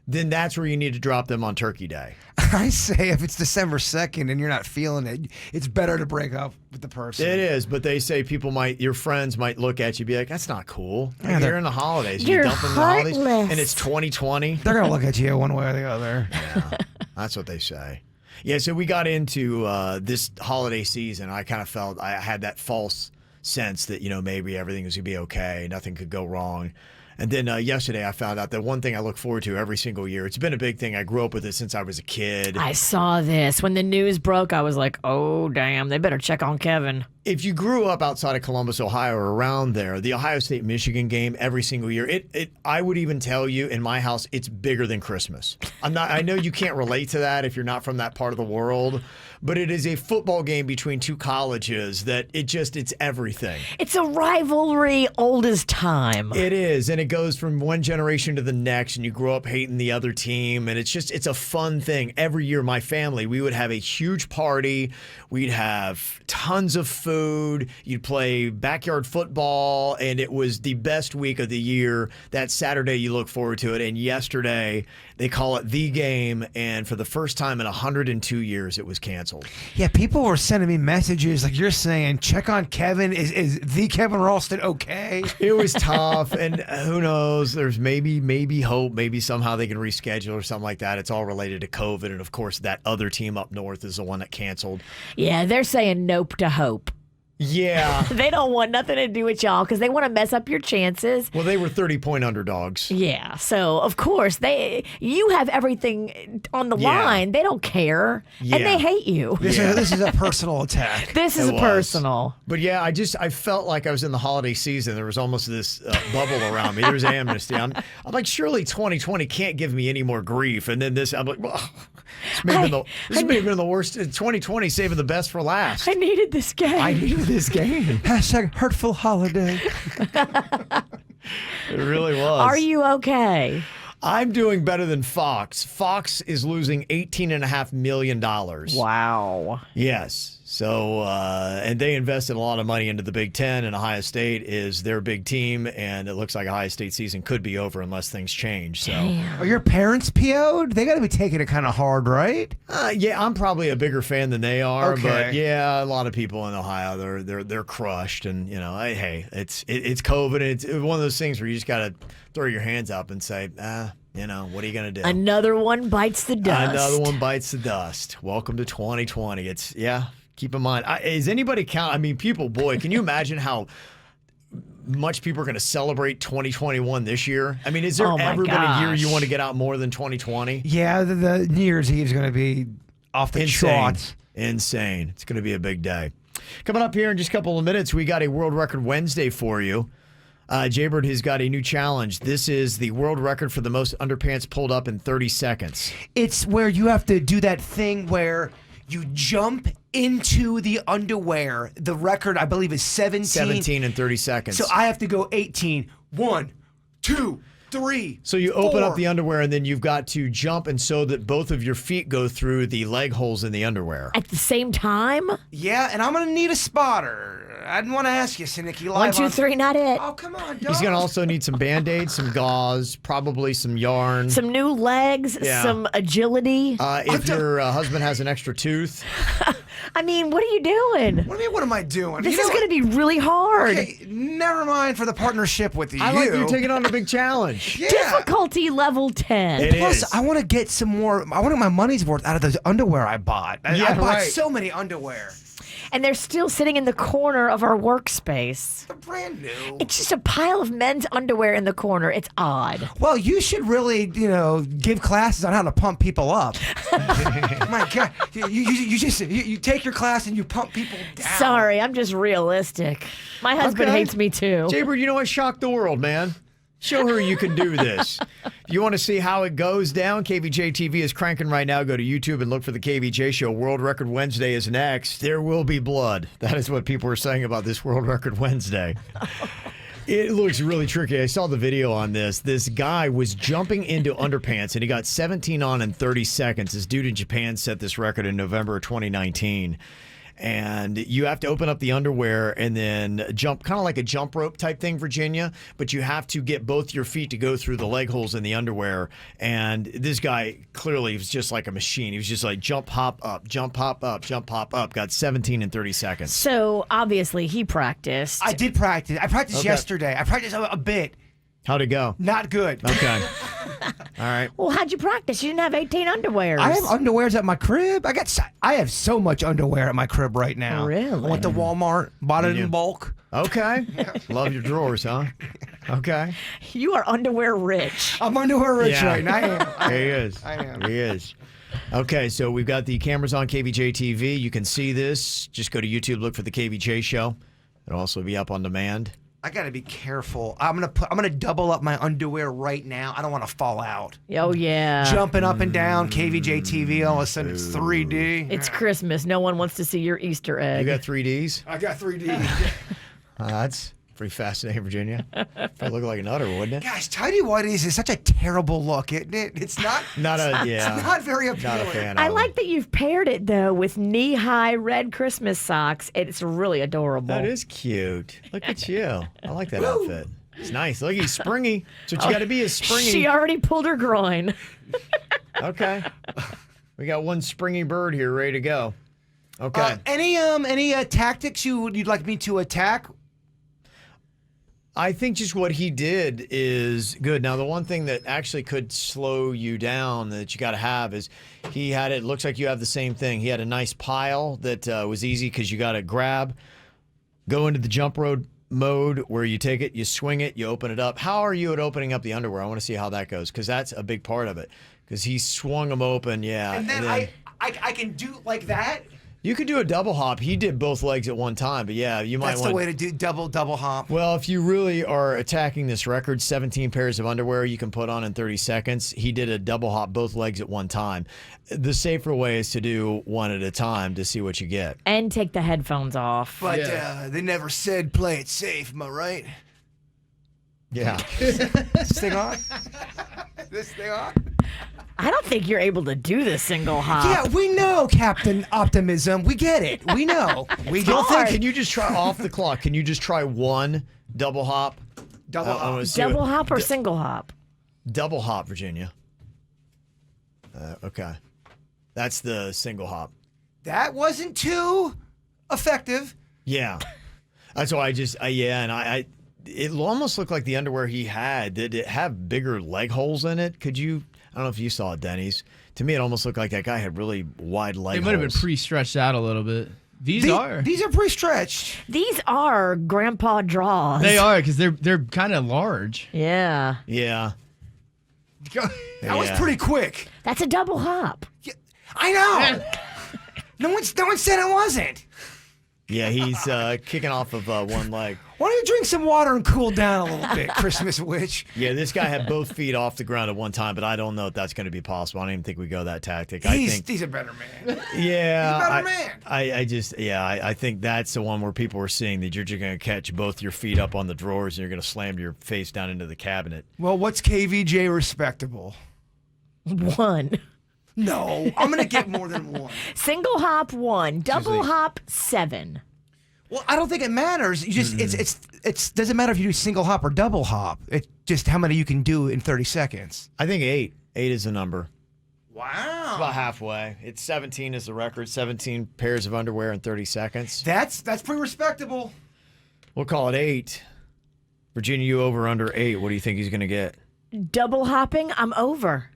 then that's where you need to drop them on Turkey Day. I say if it's December 2nd and you're not feeling it, it's better to break up with the person. It is, but they say your friends might look at you and be like, that's not cool. Yeah, you're in the holidays. You're dump them in the holidays, heartless. and it's 2020. They're going to look at you one way or the other. Yeah, that's what they say. Yeah, so we got into this holiday season. I kind of felt I had that false sense that, maybe everything was going to be okay. Nothing could go wrong. And then yesterday I found out that one thing I look forward to every single year, it's been a big thing. I grew up with it since I was a kid. I saw this. When the news broke, I was like, oh, damn, they better check on Kevin. If you grew up outside of Columbus, Ohio, or around there, the Ohio State-Michigan game every single year, I would even tell you in my house, it's bigger than Christmas. I know you can't relate to that if you're not from that part of the world, but it is a football game between two colleges that it's everything. It's a rivalry old as time. It is, and it goes from one generation to the next, and you grow up hating the other team, and it's a fun thing. Every year, my family, we would have a huge party. We'd have tons of food. You'd play backyard football, and it was the best week of the year. That Saturday, you look forward to it, and yesterday, they call it the game, and for the first time in 102 years, it was canceled. Yeah, people were sending me messages like you're saying, check on Kevin. Is the Kevin Ralston okay? It was tough, and who knows? There's maybe hope. Maybe somehow they can reschedule or something like that. It's all related to COVID, and of course, that other team up north is the one that canceled. Yeah, they're saying nope to hope. Yeah. They don't want nothing to do with y'all because they want to mess up your chances. Well, they were 30-point underdogs. Yeah, so of course you have everything on the line. They don't care, and they hate you. This is a personal attack. This is personal. But yeah, I felt like I was in the holiday season. There was almost this bubble around me. There was amnesty. I'm like, surely 2020 can't give me any more grief. And then this, I'm like, well, This may have been the worst. 2020, saving the best for last. I needed this game. I needed this game. Hashtag hurtful holiday. It really was. Are you okay? I'm doing better than Fox. Fox is losing $18.5 million. Wow. Yes. So, and they invested a lot of money into the Big Ten, and Ohio State is their big team, and it looks like Ohio State season could be over unless things change. So, Are your parents PO'd? They got to be taking it kind of hard, right? yeah, I'm probably a bigger fan than they are, Okay. but yeah, a lot of people in Ohio they're crushed, and you know, hey, it's COVID, and it's one of those things where you just got to throw your hands up and say, you know, what are you going to do? Another one bites the dust. Another one bites the dust. Welcome to 2020. Keep in mind, is anybody count? I mean, people, boy, can you imagine how much people are going to celebrate 2021 this year? I mean, is there Oh my ever been a year gosh. you want to get out more than 2020? Yeah, the New Year's Eve is going to be off the charts. Insane. It's going to be a big day. Coming up here in just a couple of minutes, we got a World Record Wednesday for you. Jaybird has got a new challenge. This is the world record for the most underpants pulled up in 30 seconds. It's where you have to do that thing where you jump into the underwear. The record, I believe, is 17. 17 in 30 seconds. So I have to go 18. 1, 2, 3. So you open up 4. the underwear, and then you've got to jump and so that both of your feet go through the leg holes in the underwear. At the same time? Yeah, and I'm going to need a spotter. I didn't want to ask you, Cynicky. 1, 2, 3, not it. Oh, come on, dog. He's going to also need some Band-Aids, some gauze, probably some yarn. Some new legs, Yeah. some agility. If your husband has an extra tooth. I mean, what are you doing? What do you mean, what am I doing? This is going to be really hard. Okay, never mind for the partnership with you. I like you taking on a big challenge. Yeah. Difficulty level 10. It Plus, is. I want to get some more. I want my money's worth out of those underwear I bought. I bought right. so many underwear. And they're still sitting in the corner of our workspace. They're brand new. It's just a pile of men's underwear in the corner. It's odd. Well, you should really, give classes on how to pump people up. My God, you take your class and you pump people down. Sorry, I'm just realistic. My husband Okay. hates me too. Jaybird, you know what? Shock the world, man. Show her you can do this. If you want to see how it goes down, Kvj TV is cranking right now. Go to YouTube and look for the KVJ show. World Record Wednesday is next. There will be blood. That is what people are saying about this World Record Wednesday. It looks really tricky. I saw the video on this. This guy was jumping into underpants, and he got 17 on in 30 seconds. This dude in Japan set this record in November of 2019. And you have to open up the underwear and then jump, kind of like a jump rope type thing, Virginia. But you have to get both your feet to go through the leg holes in the underwear. And this guy clearly was just like a machine. He was just like jump, hop up, jump, hop up, jump, hop up. Got 17 in 30 seconds. So obviously he practiced. I did practice. I practiced Okay. yesterday. I practiced a bit. How'd it go? Not good. Okay. All right. Well, how'd you practice? You didn't have 18 underwears. I have underwears at my crib. I have so much underwear at my crib right now. Really? I went to Walmart, bought it You- in bulk. Okay. Love your drawers, huh? Okay. You are underwear rich. I'm underwear rich Yeah. right now. I am. He is. I am. He is. Okay, so we've got the cameras on KVJ TV. You can see this. Just go to YouTube, look for the KVJ show. It'll also be up on demand. I gotta be careful. I'm gonna double up my underwear right now. I don't want to fall out. Oh, yeah. Jumping up and down, KVJ TV. All of a sudden, it's 3D. It's Christmas. No one wants to see your Easter You egg. got 3Ds? I got 3D. That's pretty fascinating, Virginia. Probably look like an udder, wouldn't it? Guys, tidy whities is such a terrible look, isn't it? It's not. Yeah. Not very appealing. Not a fan I of like that you've paired it, though, with knee-high red Christmas socks. It's really adorable. That is cute. Look at you. I like that outfit. It's nice. Look, he's springy. That's what you got to be, is springy. She already pulled her groin. Okay. We got one springy bird here ready to go. Okay. Any tactics you'd like me to attack? I think just what he did is good. Now, the one thing that actually could slow you down that you got to have is he had it. Looks like you have the same thing. He had a nice pile that was easy because you got to grab, go into the jump road mode where you take it, you swing it, you open it up. How are you at opening up the underwear? I want to see how that goes because that's a big part of it. Because he swung them open, yeah. And then I can do like that. You could do a double hop. He did both legs at one time, but yeah, you might That's want the way to do double hop. Well, if you really are attacking this record, 17 pairs of underwear you can put on in 30 seconds. He did a double hop both legs at one time. The safer way is to do one at a time to see what you get. And take the headphones off. But they never said play it safe, am I right? Yeah. Is this thing on? Is this thing on? I don't think you're able to do the single hop. Yeah, we know, Captain Optimism. We get it. We know. We Don't think. hard. Can you just try off the clock? Can you just try one double hop? Double I hop. wanna see Double what- hop or single hop? Double hop, Virginia. Okay. That's the single hop. That wasn't too effective. Yeah. That's why I it almost looked like the underwear he had. Did it have bigger leg holes in it? I don't know if you saw it, Denny's. To me, it almost looked like that guy had really wide leg holes. They might have been pre-stretched out a little bit. These are pre-stretched. These are grandpa draws. They are because they're kind of large. Yeah. Yeah. That was pretty quick. That's a double hop. Yeah, I know. No one said it wasn't. Yeah, he's kicking off of one leg. Why don't you drink some water and cool down a little bit, Christmas witch? Yeah, this guy had both feet off the ground at one time, but I don't know if that's going to be possible. I don't even think we go that tactic. He's a better man. Yeah, He's a better man. I think that's the one where people are seeing that you're just going to catch both your feet up on the drawers and you're going to slam your face down into the cabinet. Well, what's KVJ respectable? 1. No, I'm going to get more than 1. Single hop 1. Double usually- hop 7. Well, I don't think it matters. You just it's doesn't matter if you do single hop or double hop. It's just how many you can do in 30 seconds. I think 8. 8 is the number. Wow. It's about halfway. It's 17 is the record. 17 pairs of underwear in 30 seconds. That's pretty respectable. We'll call it 8. Virginia, you over under 8. What do you think he's going to get? Double hopping, I'm over.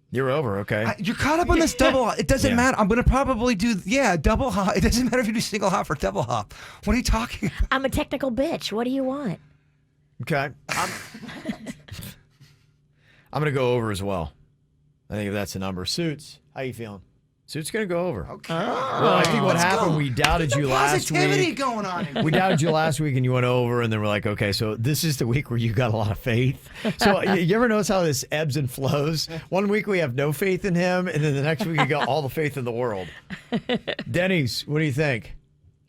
You're over, okay. You're caught up on this double hop. It doesn't Yeah. matter. I'm going to probably do, double hop. It doesn't matter if you do single hop or double hop. What are you talking about? I'm a technical bitch. What do you want? Okay. I'm going to go over as well. I think if that's the number. Suits, how you feeling? Suits going to go over. Okay. Well, I think what happened, we doubted you last Positivity week. going on. We doubted you last week and you went over, and then we're like, okay, so this is the week where you got a lot of faith. So you ever notice how this ebbs and flows? One week we have no faith in him, and then the next week you got all the faith in the world. Denny's, what do you think?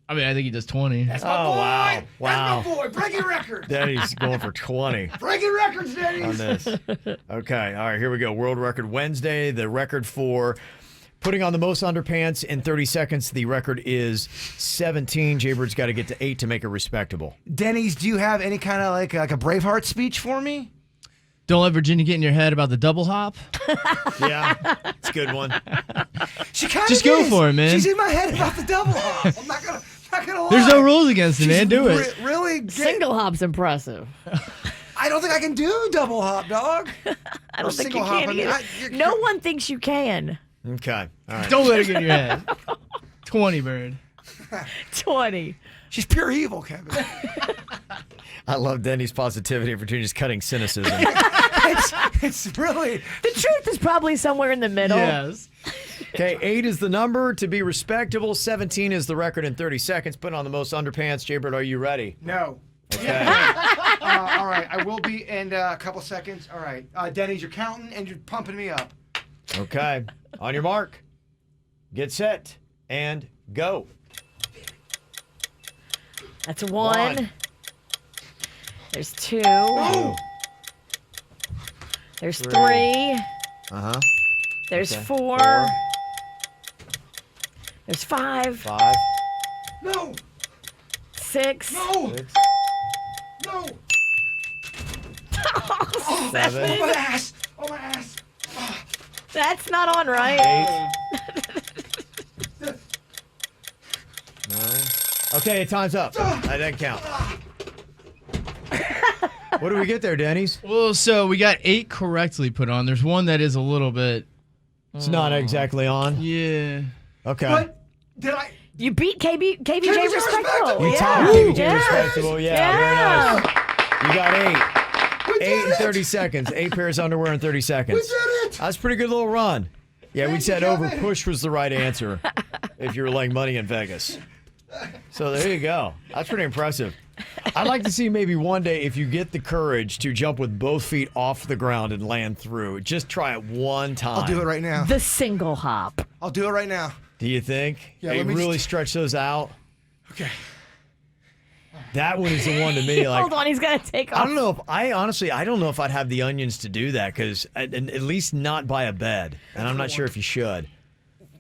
I mean, I think he does 20. That's my boy. Wow. That's my boy. Breaking records. Denny's going for 20 Breaking records, on Denny's. this. Okay, all right, here we go. World Record Wednesday. The record for putting on the most underpants in 30 seconds, the record is 17. Jaybird's got to get to 8 to make it respectable. Denny's, do you have any kind of like a Braveheart speech for me? Don't let Virginia get in your head about the double hop. Yeah, it's a good one. She kind of Just go for it, man. She's in my head about the double hop. I'm not gonna lie. There's no rules against it, She's man. Do it. Really? Single hop's impressive. I don't think I can do double hop, dog. I don't think you single hop, can I mean, either. No one thinks you can. Okay, all right. Don't let her get in your head. 20, Bird. 20. She's pure evil, Kevin. I love Denny's positivity. Virginia's cutting cynicism. it's really. The truth is probably somewhere in the middle. Yes. Okay, 8 is the number to be respectable. 17 is the record in 30 seconds. Put on the most underpants. Jaybird, are you ready? No. Okay. All right, I will be in a couple seconds. All right, Denny's, you're counting and you're pumping me up. Okay. On your mark. Get set. And go. That's 1. One. There's 2. Oh! There's 3. Uh-huh. There's Okay. 4. 4. There's 5. 5. No! 6. No! 6. No! 7. Oh, my ass! Oh, my ass! That's not on right. 8. 9. Okay, time's up. I didn't count. What do we get there, Denny's? Well, so we got 8 correctly put on. There's one that is a little bit. It's not exactly on. Yeah. Okay. What? Did I? You beat KVJ KVJ Respectable. You Yeah. tied KVJ Yeah. Respectable. Yeah, very nice. You got 8. We 8 did in it! 30 seconds. 8 pairs of underwear in 30 seconds. We did it! That's a pretty good little run. Yeah, we Thank said you, over Kevin. push was the right answer. if you were laying money in Vegas. So there you go. That's pretty impressive. I'd like to see maybe one day if you get the courage to jump with both feet off the ground and land through. Just try it one time. I'll do it right now. The single hop. I'll do it right now. Do you think? Yeah, Hey, let me really just- stretch those out. Okay. That one is the one to me. Like, Hold on, he's got to take off. I don't know if I don't know if I'd have the onions to do that because at least not by a bed, and I'm not sure if you should.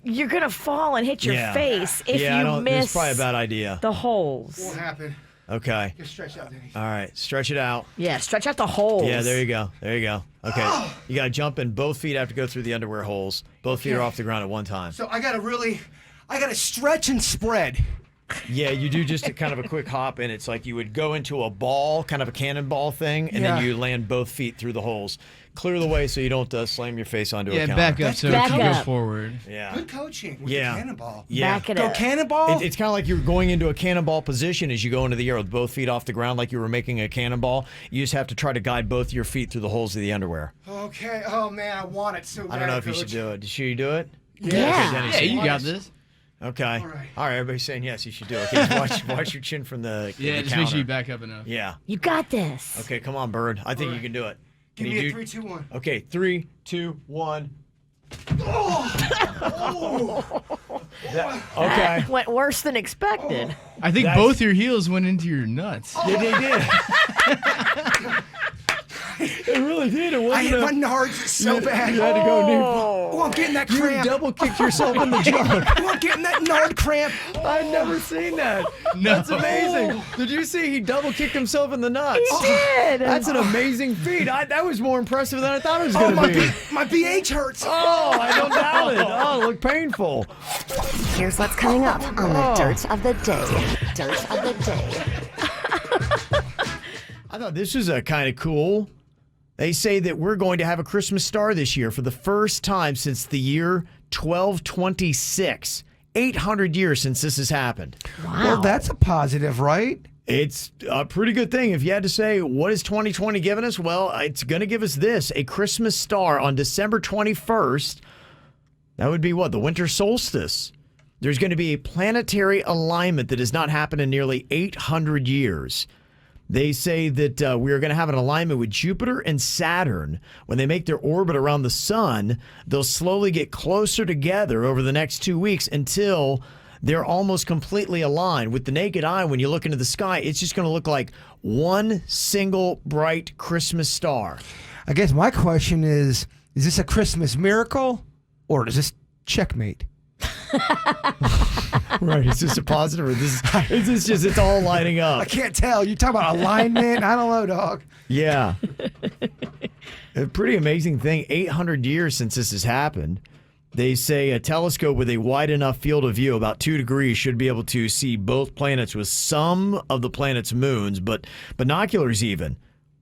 You're going to fall and hit your Yeah. face if I you don't. miss It's probably a bad idea. the holes. Won't happen. Okay. Just stretch out, Danny. All right. Stretch it out. Yeah, stretch out the holes. Yeah, there you go. There you go. Okay. You got to jump in. Both feet have to go through the underwear holes. Both feet are off the ground at one time. So I gotta stretch and spread. Yeah, you do just a kind of a quick hop, and it's like you would go into a ball, kind of a cannonball thing, and Yeah. then you land both feet through the holes. Clear the way so you don't slam your face onto a Yeah, counter. back up so Back it can up. go forward. Yeah. Good coaching with Yeah. the cannonball. Yeah. Back it Go up. cannonball? It's kind of like you're going into a cannonball position as you go into the air with both feet off the ground, like you were making a cannonball. You just have to try to guide both your feet through the holes of the underwear. Okay. Oh, man, I want it so bad, I don't know if you should Coach. do it. Should you do it? Yeah. Okay, Denny, Yeah, say you yes. got this. Okay. All right. All right. Everybody's saying yes. You should do it. Okay, just watch your chin from the Yeah, the just make sure you counter. back up enough. Yeah. You got this. Okay. Come on, Bird. I think you can do it. Give Can me you a 3, 2, 1. Okay. 3, 2, 1. Okay. Went worse than expected. I think That's- both your heels went into your nuts. Yeah, they did. It really did. It I wasn't hit a- my nards so bad. You had to go knee. Oh, I'm getting that You cramp. double kicked yourself in the junk. Oh, I'm getting that nard cramp. I've never seen that. No. That's amazing. Did you see he double kicked himself in the nuts? He did. That's an amazing feat. That was more impressive than I thought it was Oh, going to be. my BH hurts. Oh, I don't doubt it. Oh, it looked painful. Here's what's coming up on the Dirt of the Day. Dirt of the Day. I thought this was kind of cool. They say that we're going to have a Christmas star this year for the first time since the year 1226. 800 years since this has happened. Well, that's a positive, right? It's a pretty good thing. If you had to say, what is 2020 giving us? Well, it's going to give us this, a Christmas star on December 21st. That would be what? The winter solstice. There's going to be a planetary alignment that has not happened in nearly 800 years. They say that we are going to have an alignment with Jupiter and Saturn. When they make their orbit around the sun, they'll slowly get closer together over the next 2 weeks until they're almost completely aligned. With the naked eye, when you look into the sky, it's just going to look like one single bright Christmas star. I guess my question is this a Christmas miracle or is this checkmate? Right. Is this a positive or is this just it's all lining I up? can't tell. You talk about alignment? I don't know, dog. Yeah. A pretty amazing thing. 800 years since this has happened. They say a telescope with a wide enough field of view, about 2 degrees, should be able to see both planets with some of the planet's moons, but binoculars even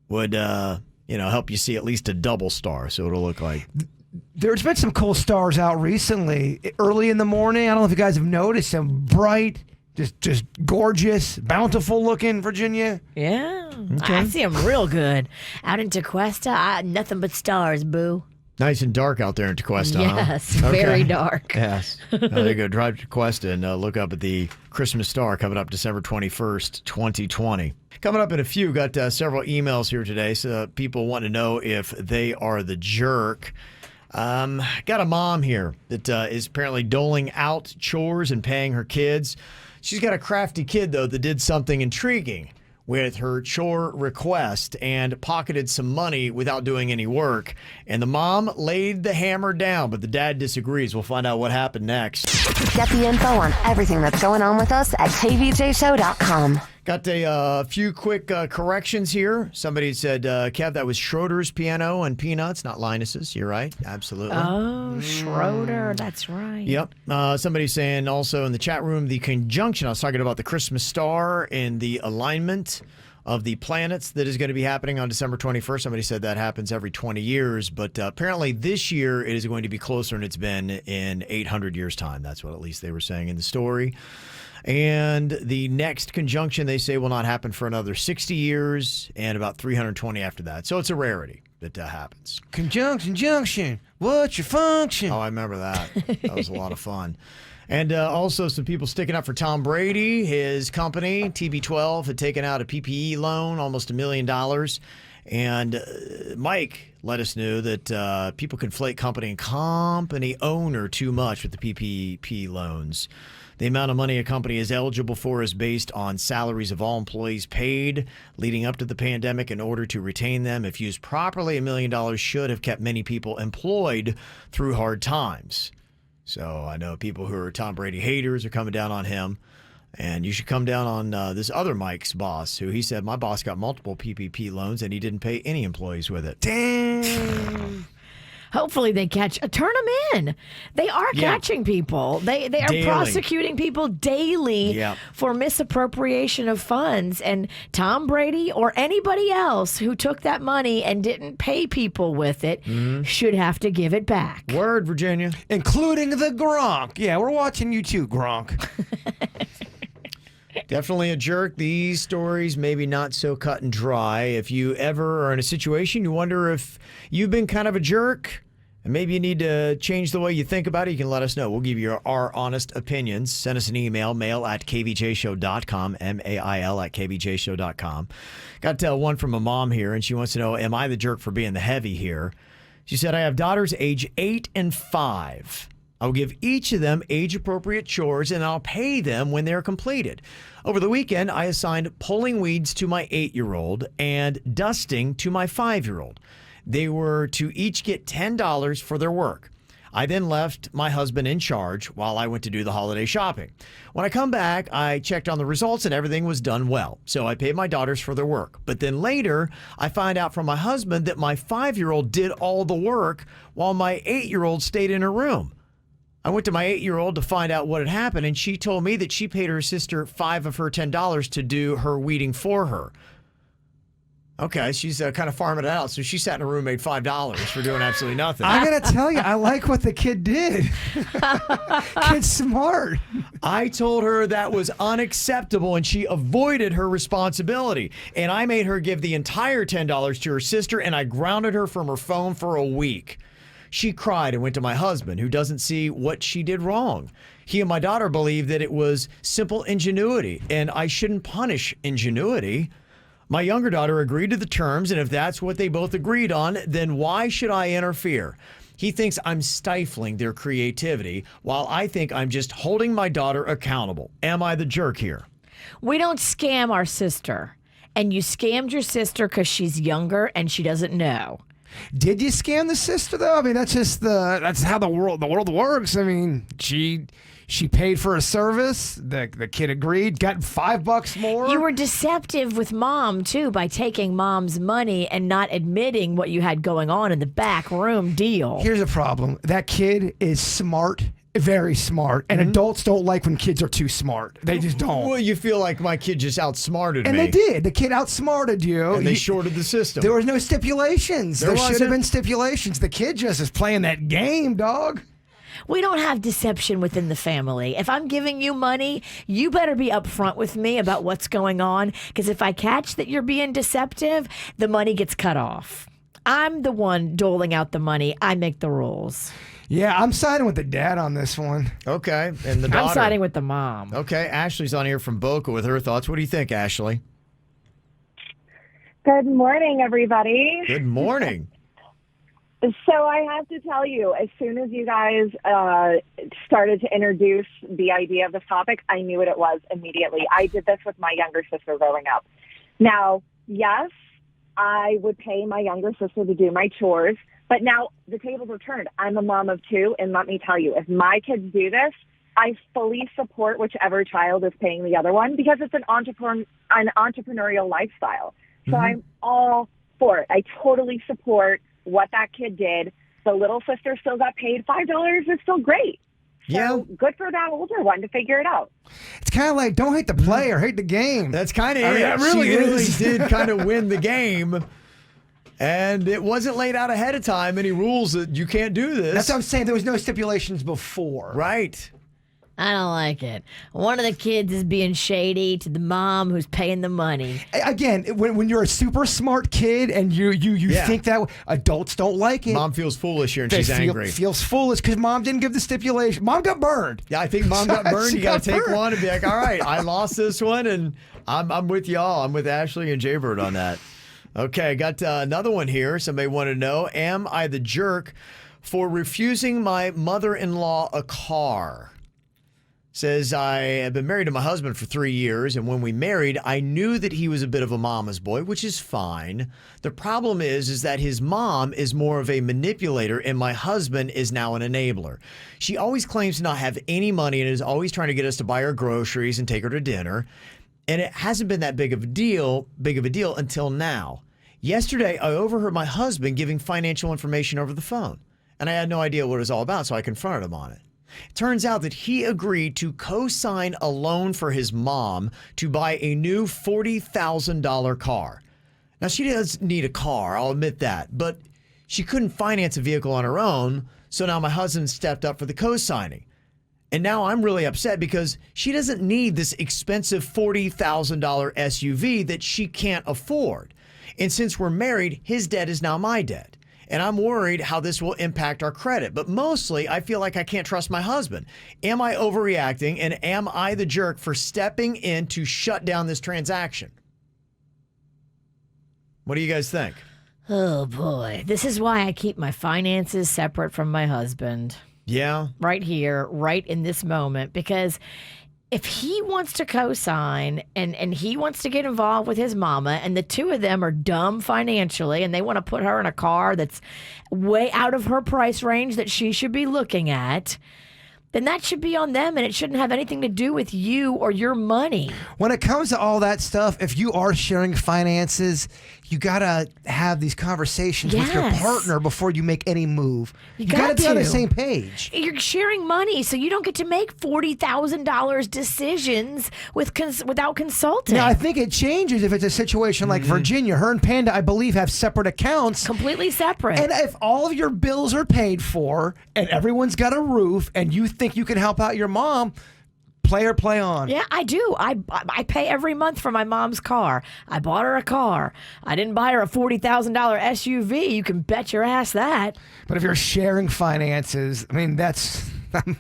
would help you see at least a double star. So it'll look like There's been some cool stars out recently. Early in the morning, I don't know if you guys have noticed some bright, just gorgeous, bountiful looking Virginia. Yeah. I see them real good. Out in Tequesta, nothing but stars, boo. nice and dark out there in Tequesta. Yes, huh? very dark. Yes. There you go. Drive to Tequesta and look up at the Christmas star coming up December 21st, 2020. Coming up in a few, got several emails here today. So people want to know if they are the jerk. Got a mom here that is apparently doling out chores and paying her kids. She's got a crafty kid, though, that did something intriguing with her chore request and pocketed some money without doing any work. And the mom laid the hammer down, but the dad disagrees. We'll find out what happened next. Get the info on everything that's going on with us at kvjshow.com. Got a few quick corrections here. Somebody said, Kev, that was Schroeder's piano and Peanuts, not Linus's. You're right. Absolutely. Oh, Schroeder, that's right. Yep. Somebody's saying also in the chat room, the conjunction, I was talking about the Christmas star and the alignment of the planets that is going to be happening on December 21st. Somebody said that happens every 20 years, but apparently this year it is going to be closer than it's been in 800 years' time. That's what at least they were saying in the story. And the next conjunction, they say, will not happen for another 60 years and about 320 after that. So it's a rarity that happens. Conjunction, junction. What's your function? Oh, I remember that. That was a lot of fun. And also some people sticking up for Tom Brady. His company, TB12, had taken out a PPE loan, almost $1 million. And Mike let us know that people conflate company and company owner too much with the PPP loans. The amount of money a company is eligible for is based on salaries of all employees paid leading up to the pandemic in order to retain them. If used properly, $1 million should have kept many people employed through hard times. So I know people who are Tom Brady haters are coming down on him. And you should come down on this other Mike's boss, who he said, my boss got multiple PPP loans and he didn't pay any employees with it. Damn. Hopefully they turn them in. They are catching people. They are Daily. prosecuting people daily Yep. for misappropriation of funds. And Tom Brady or anybody else who took that money and didn't pay people with it should have to give it back. Word, Virginia. Including the Gronk. Yeah, we're watching you too, Gronk. Definitely a jerk. These stories maybe not so cut and dry. If you ever are in a situation you wonder if you've been kind of a jerk and maybe you need to change the way you think about it, you can let us know. We'll give you our honest opinions. Send us an email, mail@kvjshow.com, mail@kvjshow.com. Got one from a mom here, and she wants to know, am I the jerk for being the heavy here? She said, I have daughters age 8 and 5. I'll give each of them age-appropriate chores, and I'll pay them when they're completed. Over the weekend, I assigned pulling weeds to my 8-year-old and dusting to my 5-year-old. They were to each get $10 for their work. I then left my husband in charge while I went to do the holiday shopping. When I come back, I checked on the results and everything was done well. So I paid my daughters for their work. But then later, I find out from my husband that my 5-year-old did all the work while my 8-year-old stayed in her room. I went to my 8-year-old to find out what had happened, and she told me that she paid her sister $5 of her $10 to do her weeding for her. Okay, she's kind of farming it out, so she sat in a room, made $5 for doing absolutely nothing. I gotta tell you, I like what the kid did. Kid's smart. I told her that was unacceptable, and she avoided her responsibility. And I made her give the entire $10 to her sister, and I grounded her from her phone for a week. She cried and went to my husband, who doesn't see what she did wrong. He and my daughter believe that it was simple ingenuity, and I shouldn't punish ingenuity. My younger daughter agreed to the terms, and if that's what they both agreed on, then why should I interfere? He thinks I'm stifling their creativity, while I think I'm just holding my daughter accountable. Am I the jerk here? We don't scam our sister. And you scammed your sister because she's younger and she doesn't know. Did you scam the sister though? I mean, that's how the world works. I mean, she paid for a service. The kid agreed, got $5 more. You were deceptive with mom too by taking mom's money and not admitting what you had going on in the back room deal. Here's a problem. That kid is smart. Very smart, and adults don't like when kids are too smart. They just don't. Well, you feel like my kid just outsmarted me. And they did. The kid outsmarted you. And they shorted the system. There was no stipulations. There should have been stipulations. The kid just is playing that game, dog. We don't have deception within the family. If I'm giving you money, you better be upfront with me about what's going on, because if I catch that you're being deceptive, the money gets cut off. I'm the one doling out the money. I make the rules. Yeah, I'm siding with the dad on this one. Okay, and the daughter. I'm siding with the mom. Okay, Ashley's on here from Boca with her thoughts. What do you think, Ashley? Good morning, everybody. Good morning. So I have to tell you, as soon as you guys started to introduce the idea of this topic, I knew what it was immediately. I did this with my younger sister growing up. Now, yes, I would pay my younger sister to do my chores, but now the tables are turned. I'm a mom of 2, and let me tell you, if my kids do this, I fully support whichever child is paying the other one because it's an entrepreneurial lifestyle. So I'm all for it. I totally support what that kid did. The little sister still got paid $5. It's still great. So good for that older one to figure it out. It's kind of like, don't hate the player, hate the game. That's kind of it. She really did kind of win the game. And it wasn't laid out ahead of time, any rules that you can't do this. That's what I'm saying. There was no stipulations before. Right. I don't like it. One of the kids is being shady to the mom who's paying the money. Again, when you're a super smart kid and you think that way, adults don't like it. Mom feels foolish here and They she's angry. Feels foolish because mom didn't give the stipulation. Mom got burned. Yeah, I think mom got burned. She You got to got take burned. one and be like, all right, I lost this one, and I'm with y'all. I'm with Ashley and Jaybird on that. Okay, got another one here. Somebody wanted to know, am I the jerk for refusing my mother-in-law a car? Says, I have been married to my husband for 3 years, and when we married, I knew that he was a bit of a mama's boy, which is fine. The problem is that his mom is more of a manipulator, and my husband is now an enabler. She always claims to not have any money and is always trying to get us to buy her groceries and take her to dinner. And it hasn't been that big of a deal until now. Yesterday, I overheard my husband giving financial information over the phone, and I had no idea what it was all about, so I confronted him on it. It turns out that he agreed to co-sign a loan for his mom to buy a new $40,000 car. Now, she does need a car, I'll admit that, but she couldn't finance a vehicle on her own, so now my husband stepped up for the co-signing. And now I'm really upset because she doesn't need this expensive $40,000 SUV that she can't afford. And since we're married, his debt is now my debt. And I'm worried how this will impact our credit. But mostly, I feel like I can't trust my husband. Am I overreacting, and am I the jerk for stepping in to shut down this transaction? What do you guys think? Oh, boy. This is why I keep my finances separate from my husband. Yeah? Right here, right in this moment, because if he wants to co-sign and he wants to get involved with his mama and the two of them are dumb financially and they want to put her in a car that's way out of her price range that she should be looking at, then that should be on them and it shouldn't have anything to do with you or your money. When it comes to all that stuff, if you are sharing finances, you got to have these conversations with your partner before you make any move. You got to be on the same page. You're sharing money, so you don't get to make $40,000 decisions without consulting. Now, I think it changes if it's a situation like Virginia. Her and Panda, I believe, have separate accounts. Completely separate. And if all of your bills are paid for and everyone's got a roof and you think you can help out your mom, play on. Yeah, I do. I pay every month for my mom's car. I bought her a car. I didn't buy her a $40,000 SUV. You can bet your ass that. But if you're sharing finances, I mean,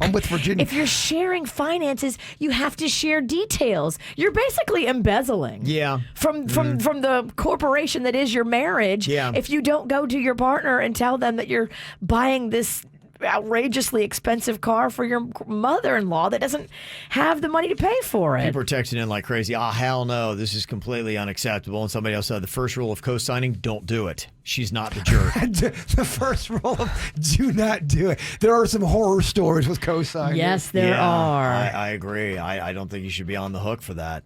I'm with Virginia. If you're sharing finances, you have to share details. You're basically embezzling. Yeah. From the corporation that is your marriage. Yeah. If you don't go to your partner and tell them that you're buying this outrageously expensive car for your mother-in-law that doesn't have the money to pay for it. People are texting in like crazy. Oh, hell no. This is completely unacceptable. And somebody else said the first rule of co-signing, don't do it. She's not the jerk. The first rule of do not do it. There are some horror stories with co-signing. Yes, there are. I agree. I don't think you should be on the hook for that.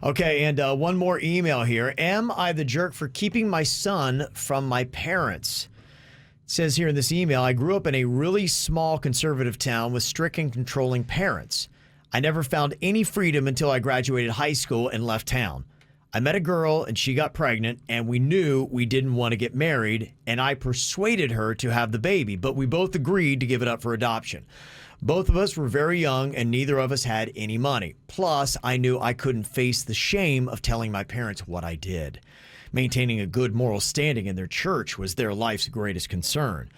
Okay, and one more email here. Am I the jerk for keeping my son from my parents? It says here in this email, I grew up in a really small conservative town with strict and controlling parents. I never found any freedom until I graduated high school and left town. I met a girl and she got pregnant and we knew we didn't want to get married and I persuaded her to have the baby, but we both agreed to give it up for adoption. Both of us were very young and neither of us had any money. Plus, I knew I couldn't face the shame of telling my parents what I did. Maintaining a good moral standing in their church was their life's greatest concern.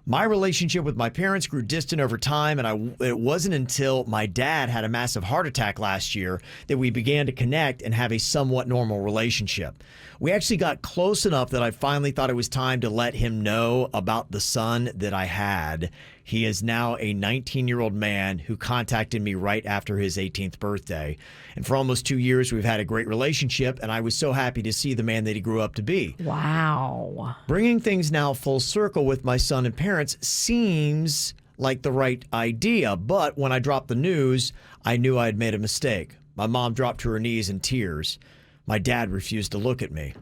My relationship with my parents grew distant over time, and it wasn't until my dad had a massive heart attack last year that we began to connect and have a somewhat normal relationship. We actually got close enough that I finally thought it was time to let him know about the son that I had. He is now a 19-year-old man who contacted me right after his 18th birthday. And for almost 2 years, we've had a great relationship, and I was so happy to see the man that he grew up to be. Wow. Bringing things now full circle with my son and parents seems like the right idea, but when I dropped the news, I knew I had made a mistake. My mom dropped to her knees in tears. My dad refused to look at me.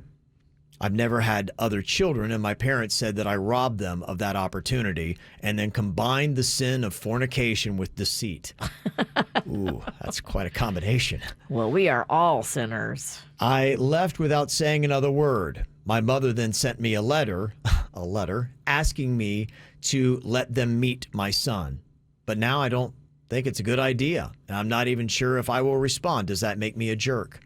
I've never had other children, and my parents said that I robbed them of that opportunity and then combined the sin of fornication with deceit. Ooh, that's quite a combination. Well, we are all sinners. I left without saying another word. My mother then sent me a letter, asking me to let them meet my son. But now I don't think it's a good idea. And I'm not even sure if I will respond. Does that make me a jerk?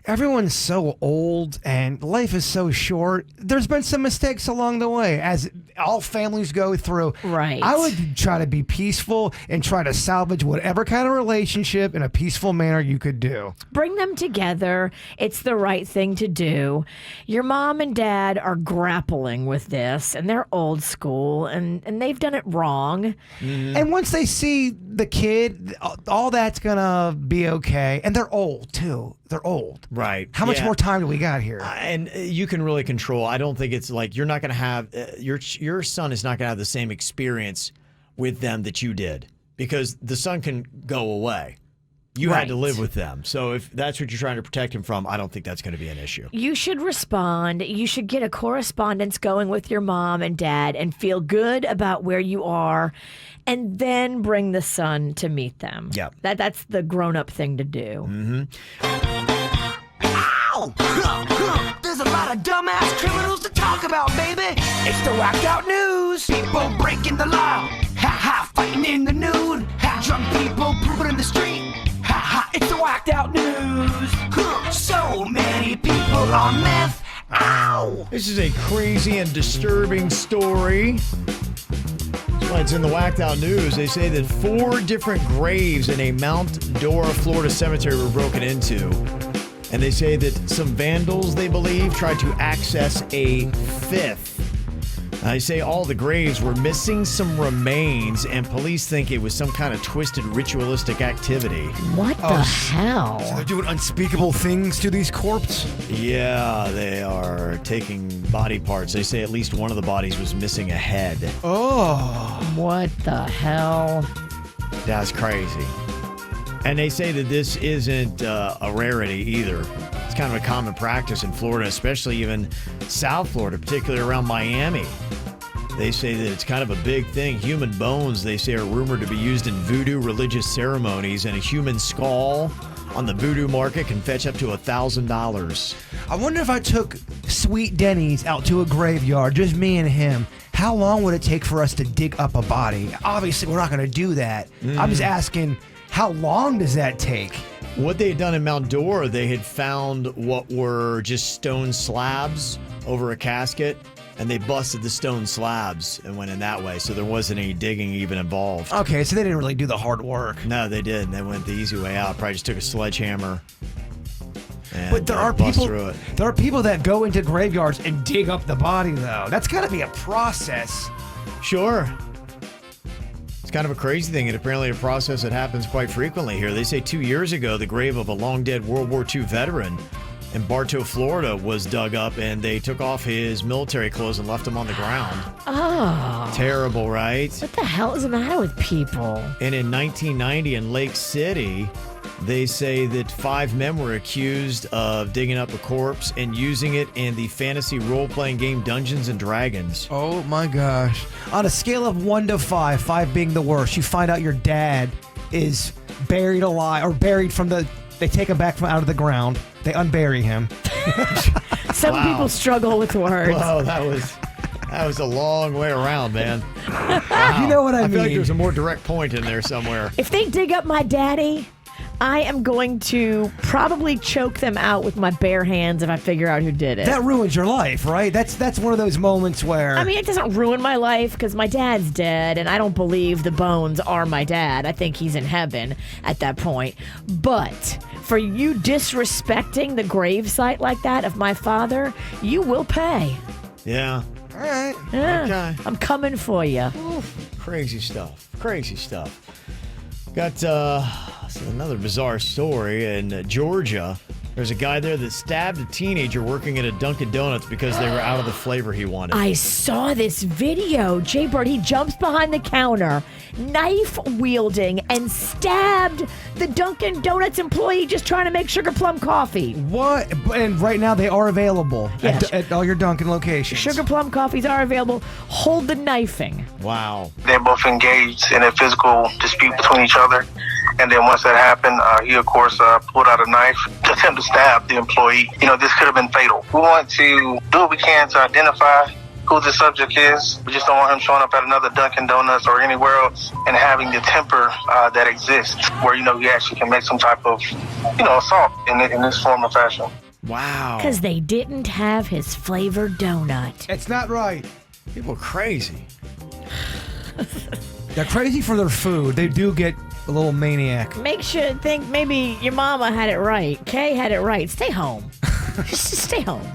Everyone's so old and life is so short. There's been some mistakes along the way, as all families go through. Right. I would try to be peaceful and try to salvage whatever kind of relationship in a peaceful manner you could do. Bring them together. It's the right thing to do. Your mom and dad are grappling with this, and they're old school, and they've done it wrong. And once they see the kid, all that's going to be okay. And they're old, too. They're old. Right. How much more time do we got here? And you can really control. I don't think it's like you're not going to have your son is not going to have the same experience with them that you did, because the son can go away. You had to live with them. So if that's what you're trying to protect him from, I don't think that's going to be an issue. You should respond. You should get a correspondence going with your mom and dad and feel good about where you are, and then bring the son to meet them. Yeah. That's the grown-up thing to do. There's a lot of dumbass criminals to talk about, baby. It's the whacked out news. People breaking the law. Ha ha, fighting in the nude. Ha, drunk people pooping in the street. Ha ha, it's the whacked out news. So many people on meth. Ow. This is a crazy and disturbing story. That's why it's in the Whacked Out News. They say that 4 different graves in a Mount Dora, Florida cemetery were broken into. And they say that some vandals, they believe, tried to access a 5th. They say all the graves were missing some remains, and police think it was some kind of twisted ritualistic activity. What the hell? They're doing unspeakable things to these corpses? Yeah, they are taking body parts. They say at least one of the bodies was missing a head. Oh. What the hell? That's crazy. And they say that this isn't a rarity either. It's kind of a common practice in Florida, especially even South Florida, particularly around Miami. They say that it's kind of a big thing. Human bones, they say, are rumored to be used in voodoo religious ceremonies, and a human skull on the voodoo market can fetch up to $1,000. I wonder if I took Sweet Denny's out to a graveyard, just me and him, how long would it take for us to dig up a body? Obviously, we're not going to do that. I'm just asking, how long does that take? What they had done in Mount Dora, they had found what were just stone slabs over a casket, and they busted the stone slabs and went in that way. So there wasn't any digging even involved. Okay, so they didn't really do the hard work. No, they didn't. They went the easy way out. Probably just took a sledgehammer and But there are bust people. through it. There are people that go into graveyards and dig up the body, though. That's got to be a process. Sure. It's kind of a crazy thing, and apparently a process that happens quite frequently here. They say 2 years ago, the grave of a long-dead World War II veteran in Bartow, Florida, was dug up, and they took off his military clothes and left him on the ground. Oh. Terrible, right? What the hell is the matter with people? And in 1990 in Lake City, they say that 5 men were accused of digging up a corpse and using it in the fantasy role-playing game Dungeons & Dragons. Oh, my gosh. On a scale of 1 to 5, 5 being the worst, you find out your dad is buried alive, or buried from the... They take him back from out of the ground. They unbury him. Some people struggle with words. Whoa, that was a long way around, man. Wow. You know what I mean? I feel like there's a more direct point in there somewhere. If they dig up my daddy, I am going to probably choke them out with my bare hands if I figure out who did it. That ruins your life, right? That's one of those moments where... I mean, it doesn't ruin my life because my dad's dead, and I don't believe the bones are my dad. I think he's in heaven at that point. But for you disrespecting the gravesite like that of my father, you will pay. Yeah. All right. Yeah, Okay. I'm coming for you. Crazy stuff. Crazy stuff. Got another bizarre story in Georgia. There's a guy there that stabbed a teenager working at a Dunkin' Donuts because they were out of the flavor he wanted. I saw this video. Jaybird, he jumps behind the counter, knife wielding, and stabbed the Dunkin' Donuts employee just trying to make sugar plum coffee. What? And right now they are available Yes. at all your Dunkin' locations. Sugar plum coffees are available. Hold the knifing. Wow. They're both engaged in a physical dispute between each other. And then once that happened, he, of course, pulled out a knife to attempt to stab the employee. You know, this could have been fatal. We want to do what we can to identify who the subject is. We just don't want him showing up at another Dunkin' Donuts or anywhere else and having the temper that exists where, he actually can make some type of, assault in this form or fashion. Wow. Because they didn't have his flavored donut. It's not right. People are crazy. They're crazy for their food. They do get a little maniac. Makes you think maybe your mama had it right. Kay had it right. Stay home. Just stay home.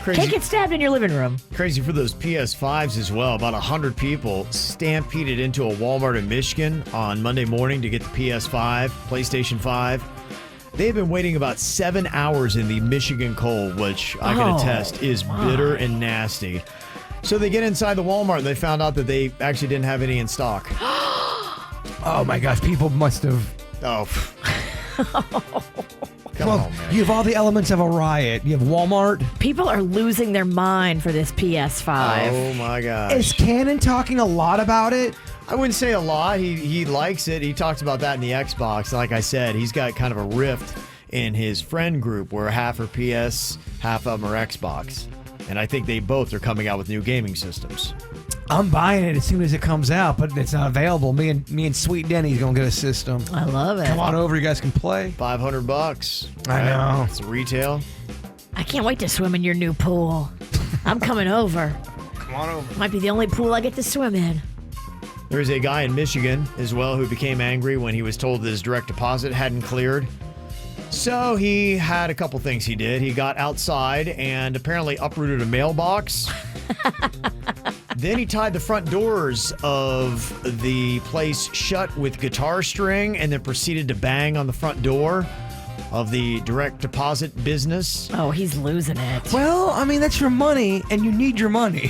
Crazy. Can't get stabbed in your living room. Crazy for those PS5s as well. About 100 people stampeded into a Walmart in Michigan on Monday morning to get the PS5, PlayStation 5. They've been waiting about 7 hours in the Michigan cold, which I can attest is bitter and nasty. So they get inside the Walmart and they found out that they actually didn't have any in stock. Oh my gosh, people must have. Oh. Come on, man. You have all the elements of a riot. You have Walmart. People are losing their mind for this PS5. Oh my gosh. Is Cannon talking a lot about it? I wouldn't say a lot. He likes it. He talks about that in the Xbox. Like I said, he's got kind of a rift in his friend group where half are PS, half of them are Xbox. And I think they both are coming out with new gaming systems. I'm buying it as soon as it comes out, but it's not available. Me and Sweet Denny's gonna get a system. I love it. Come on over, you guys can play. $500. I know. It's retail. I can't wait to swim in your new pool. I'm coming over. Come on over. Might be the only pool I get to swim in. There's a guy in Michigan as well who became angry when he was told that his direct deposit hadn't cleared. So he had a couple things he did. He got outside and apparently uprooted a mailbox. Then he tied the front doors of the place shut with guitar string and then proceeded to bang on the front door of the direct deposit business. Oh, he's losing it. Well, I mean, that's your money, and you need your money.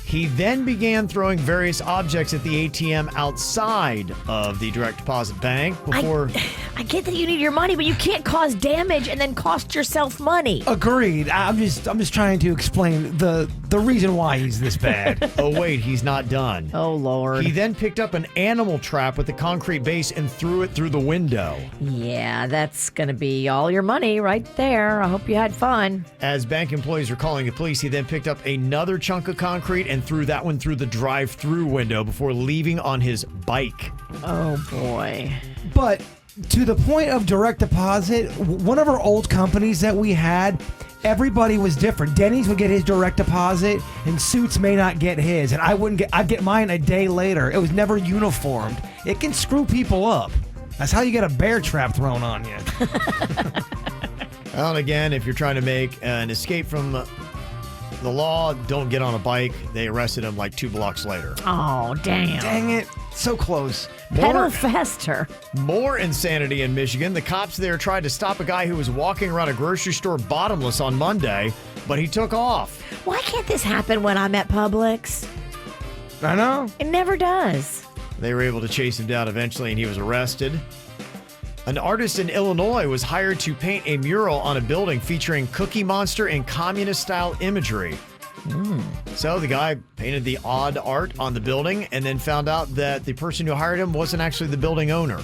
He then began throwing various objects at the ATM outside of the direct deposit bank before... I get that you need your money, but you can't cause damage and then cost yourself money. Agreed. I'm just trying to explain the reason why he's this bad. Oh, wait, he's not done. Oh, Lord. He then picked up an animal trap with a concrete base and threw it through the window. Yeah, that's going to be all your money right there. I hope you had fun. As bank employees were calling the police, he then picked up another chunk of concrete and threw that one through the drive-through window before leaving on his bike. Oh, boy. But to the point of direct deposit, one of our old companies that we had, everybody was different. Denny's would get his direct deposit, and Suits may not get his, and I'd get mine a day later. It was never uniformed. It can screw people up. That's how you get a bear trap thrown on you. Well, and again, if you're trying to make an escape from the law, don't get on a bike. They arrested him like 2 blocks later. Oh, damn. Dang it. So close. Pedal faster. More insanity in Michigan. The cops there tried to stop a guy who was walking around a grocery store bottomless on Monday, but he took off. Why can't this happen when I'm at Publix? I know. It never does. They were able to chase him down eventually, and he was arrested. An artist in Illinois was hired to paint a mural on a building featuring Cookie Monster and communist-style imagery. So the guy painted the odd art on the building and then found out that the person who hired him wasn't actually the building owner.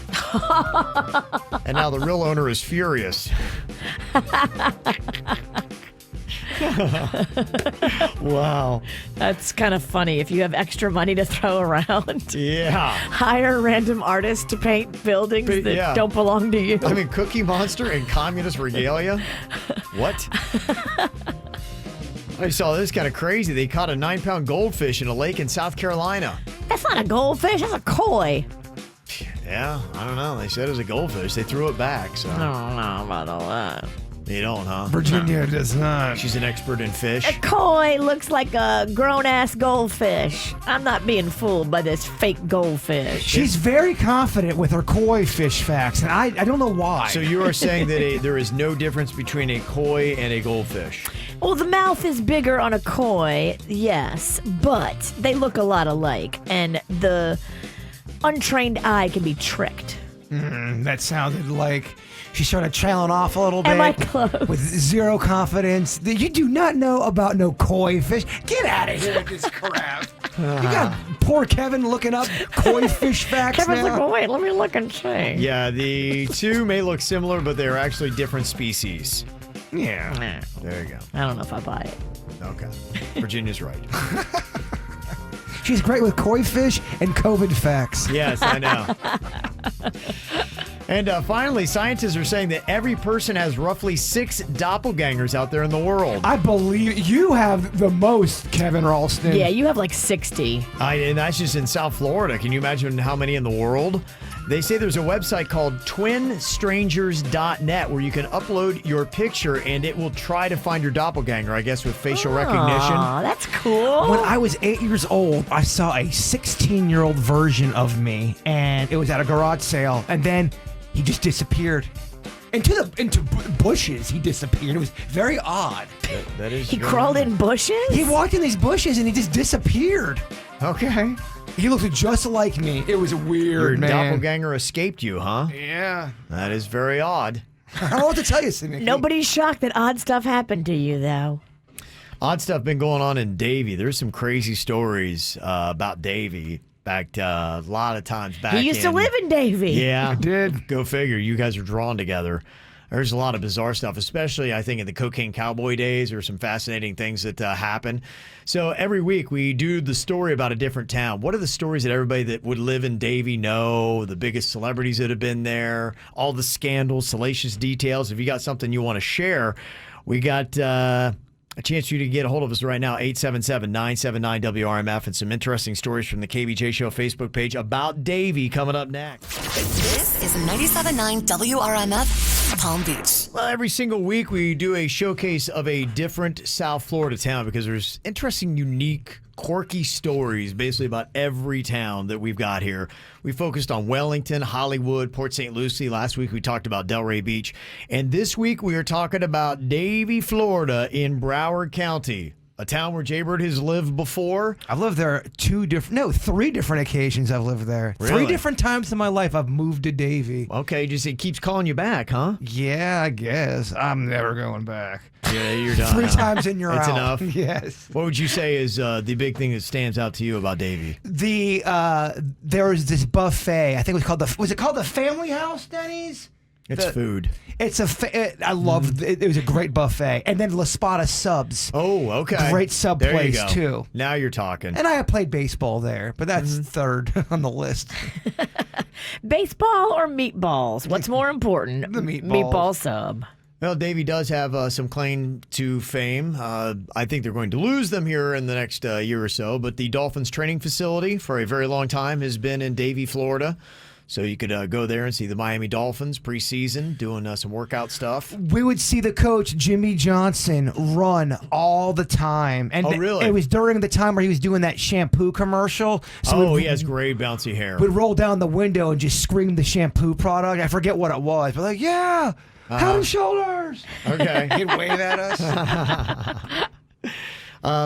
And now the real owner is furious. Wow. That's kind of funny if you have extra money to throw around. Yeah. Hire random artists to paint buildings that don't belong to you. I mean, Cookie Monster and communist regalia? What? I saw this kind of crazy. They caught a 9-pound goldfish in a lake in South Carolina. That's not a goldfish. That's a koi. Yeah, I don't know. They said it was a goldfish. They threw it back, so. I don't know about all that. You don't, huh? Virginia does not. She's an expert in fish. A koi looks like a grown-ass goldfish. I'm not being fooled by this fake goldfish. She's very confident with her koi fish facts, and I don't know why. So you are saying that there is no difference between a koi and a goldfish? Well, the mouth is bigger on a koi, yes, but they look a lot alike, and the untrained eye can be tricked. That sounded like she started trailing off a little bit. Am I close? With zero confidence. You do not know about no koi fish. Get out of here with this crap. You got poor Kevin looking up koi fish facts Kevin's now. like, wait, let me look and see. Yeah, the two may look similar, but they're actually different species. Yeah. There you go. I don't know if I buy it. Okay. Virginia's right. She's great with koi fish and COVID facts. Yes, I know. And finally, scientists are saying that every person has roughly 6 doppelgangers out there in the world. I believe you have the most, Kevin Ralston. Yeah, you have like 60. And that's just in South Florida. Can you imagine how many in the world? They say there's a website called twinstrangers.net where you can upload your picture and it will try to find your doppelganger, I guess, with facial recognition. Aw, that's cool. When I was 8 years old, I saw a 16-year-old version of me, and it was at a garage sale, and then he just disappeared. Into bushes, he disappeared. It was very odd. That is He very crawled odd. in bushes? He walked in these bushes, and he just disappeared. Okay. He looked just like me. It was weird, Your man. doppelganger escaped you, huh? Yeah. That is very odd. I don't know what to tell you, Sidney. Nobody's shocked that odd stuff happened to you, though. Odd stuff been going on in Davie. There's some crazy stories about Davie. Back a lot of times back. He used to live in Davie. Yeah, did. Go figure. You guys are drawn together. There's a lot of bizarre stuff, especially I think in the cocaine cowboy days. There are some fascinating things that happen. So every week we do the story about a different town. What are the stories that everybody that would live in Davie know? The biggest celebrities that have been there, all the scandals, salacious details. If you got something you want to share, we got a chance for you to get a hold of us right now, 877-979-WRMF, and some interesting stories from the KVJ Show Facebook page about Davie coming up next. This is 97.9 WRMF, Palm Beach. Well, every single week we do a showcase of a different South Florida town because there's interesting, unique, quirky stories basically about every town that we've got here. We focused on Wellington, Hollywood, Port St. Lucie. Last week we talked about Delray Beach. And this week we are talking about Davie, Florida in Broward County. A town where Jaybird has lived before. I've lived there 3 different occasions I've lived there. Really? 3 different times in my life I've moved to Davie. Okay, just it keeps calling you back, huh? Yeah, I guess. I'm never going back. Yeah, you're done. 3 times and you're That's out. enough? Yes. What would you say is the big thing that stands out to you about Davie? There was this buffet. I think it was called the Family House, Denny's? It's food. It's I loved it. It was a great buffet. And then La Spada Subs. Oh, okay. Great sub There you place, go. too. Now you're talking. And I have played baseball there, but that's third on the list. Baseball or meatballs? What's more important? The meatballs. Meatball sub. Well, Davie does have some claim to fame. I think they're going to lose them here in the next year or so, but the Dolphins training facility for a very long time has been in Davie, Florida. So you could go there and see the Miami Dolphins preseason doing some workout stuff. We would see the coach, Jimmy Johnson, run all the time. And Oh, really? It was during the time where he was doing that shampoo commercial. So He has great bouncy hair. would roll down the window and just scream the shampoo product. I forget what it was, but like, yeah, head and shoulders. Okay. He'd wave at us.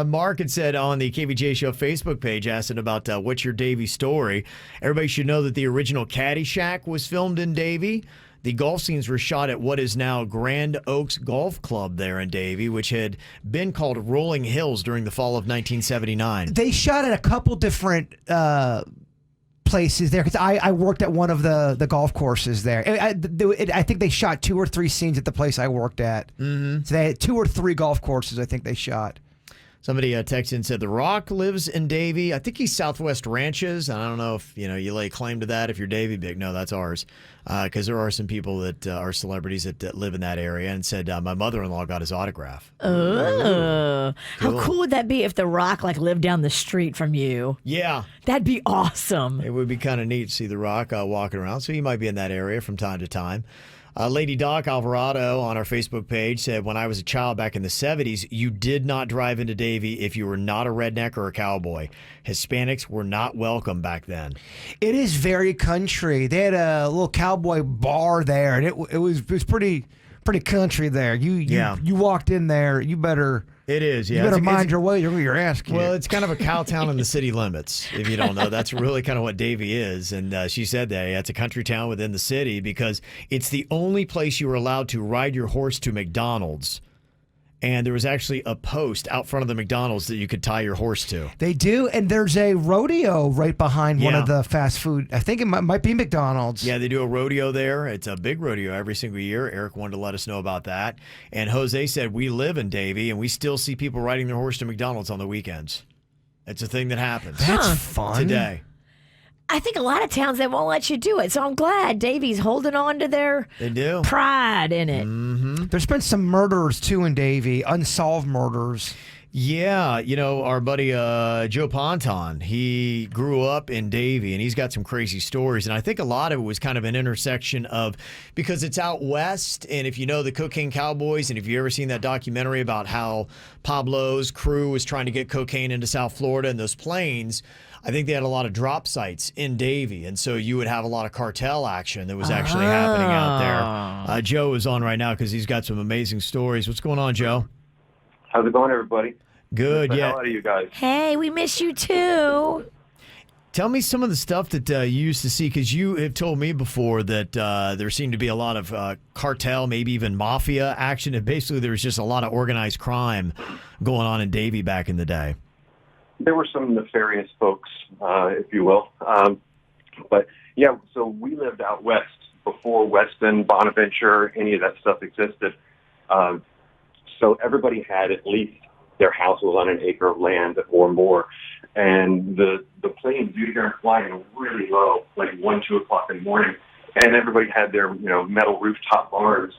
Mark had said on the KVJ Show Facebook page, asking about what's your Davie story. Everybody should know that the original Caddyshack was filmed in Davie. The golf scenes were shot at what is now Grand Oaks Golf Club there in Davie, which had been called Rolling Hills during the fall of 1979. They shot at a couple different places there because I worked at one of the golf courses there. I think they shot 2 or 3 scenes at the place I worked at. Mm-hmm. So they had 2 or 3 golf courses I think they shot. Somebody texted and said The Rock lives in Davie. I think he's Southwest Ranches. I don't know if you lay claim to that if you're Davie big. No, that's ours. Because there are some people that are celebrities that live in that area, and said my mother-in-law got his autograph. Oh, how cool would that be if The Rock lived down the street from you? Yeah. That'd be awesome. It would be kind of neat to see The Rock walking around. So he might be in that area from time to time. Lady Doc Alvarado on our Facebook page said, when I was a child back in the 70s, you did not drive into Davie if you were not a redneck or a cowboy. Hispanics were not welcome back then. It is very country. They had a little cowboy bar there, and it was pretty country there. You walked in there, you better... It is, yeah. You better mind your way or your ass kicked. Well, it's kind of a cow town in the city limits, if you don't know. That's really kind of what Davie is. And she said that it's a country town within the city because it's the only place you were allowed to ride your horse to McDonald's. and there was actually a post out front of the McDonald's that you could tie your horse to. They do, and there's a rodeo right behind one of the fast food. I think it might be McDonald's. Yeah, they do a rodeo there. It's a big rodeo every single year. Eric wanted to let us know about that. And Jose said, we live in Davie, and we still see people riding their horse to McDonald's on the weekends. It's a thing that happens. That's fun. Today. I think a lot of towns, they won't let you do it. So I'm glad Davie's holding on to their pride in it. Mm-hmm. There's been some murders, too, in Davie, unsolved murders. Yeah, our buddy Joe Ponton, he grew up in Davie, and he's got some crazy stories. And I think a lot of it was kind of an intersection of, because it's out west, and if you know the Cocaine Cowboys, and if you've ever seen that documentary about how Pablo's crew was trying to get cocaine into South Florida and those planes, I think they had a lot of drop sites in Davie, and so you would have a lot of cartel action that was actually happening out there. Joe is on right now because he's got some amazing stories. What's going on, Joe? How's it going, everybody? Good, yeah. How are you guys? Hey, we miss you too. Tell me some of the stuff that you used to see, because you have told me before that there seemed to be a lot of cartel, maybe even mafia action, and basically there was just a lot of organized crime going on in Davie back in the day. There were some nefarious folks, if you will. But, yeah, so we lived out west before Weston, Bonaventure, any of that stuff existed. So everybody had at least their house was on an acre of land or more. And the planes, you'd hear them flying really low, like 1, 2 o'clock in the morning. And everybody had their, metal rooftop barns.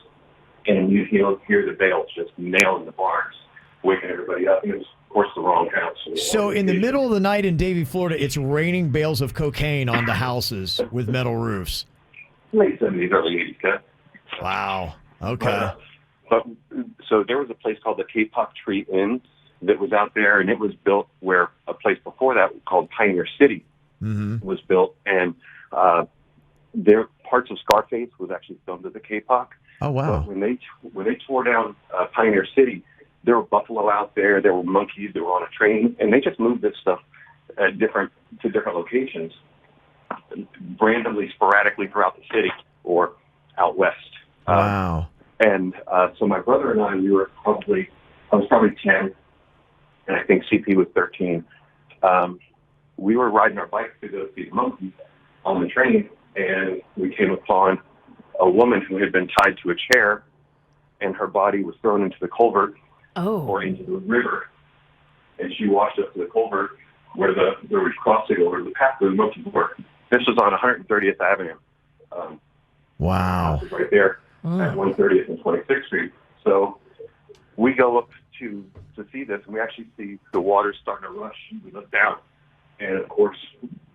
And you'd hear the bales just nailing the barns, waking everybody up. And it was, of course, the wrong house. So in the middle of the night in Davie, Florida, it's raining bales of cocaine on the houses with metal roofs. Late 70s, early 80s, okay? Wow. Okay. But so there was a place called the Kvj Tree Inn that was out there, and it was built where a place before that called Pioneer City was built, and there parts of Scarface was actually filmed at the Kvj. Oh wow! But when they tore down Pioneer City, there were buffalo out there, there were monkeys, they were on a train, and they just moved this stuff to different locations, randomly, sporadically throughout the city or out west. Wow. And so my brother and I, I was probably 10, and I think CP was 13. We were riding our bikes to go see the monkeys on the train, and we came upon a woman who had been tied to a chair, and her body was thrown into the culvert or into the river, and she washed up to the culvert where there was crossing over the path where the monkeys were. This was on 130th Avenue. Wow. Right there. At 130th and 26th Street. So we go up to see this, and we actually see the water starting to rush. We look down, and of course,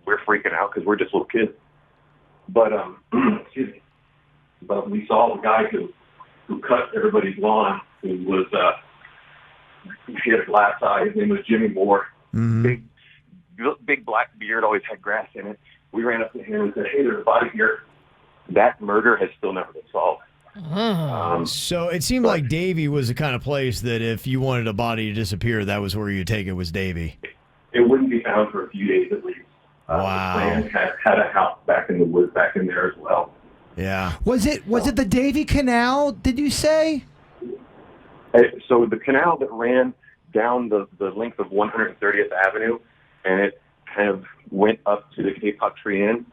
we're freaking out because we're just little kids. But excuse me. But we saw the guy who cut everybody's lawn, who was he had a glass eye. His name was Jimmy Moore. Big black beard, always had grass in it. We ran up to him and said, "Hey, there's a body here." That murder has still never been solved. So it seemed like Davie was the kind of place that if you wanted a body to disappear, that was where you'd take it, was Davie. It wouldn't be found for a few days at least. Wow. The clan had a house back in the woods back in there as well. Yeah. Was it the Davie Canal, did you say? So the canal that ran down the length of 130th Avenue, and it kind of went up to the Kvj Tree Inn.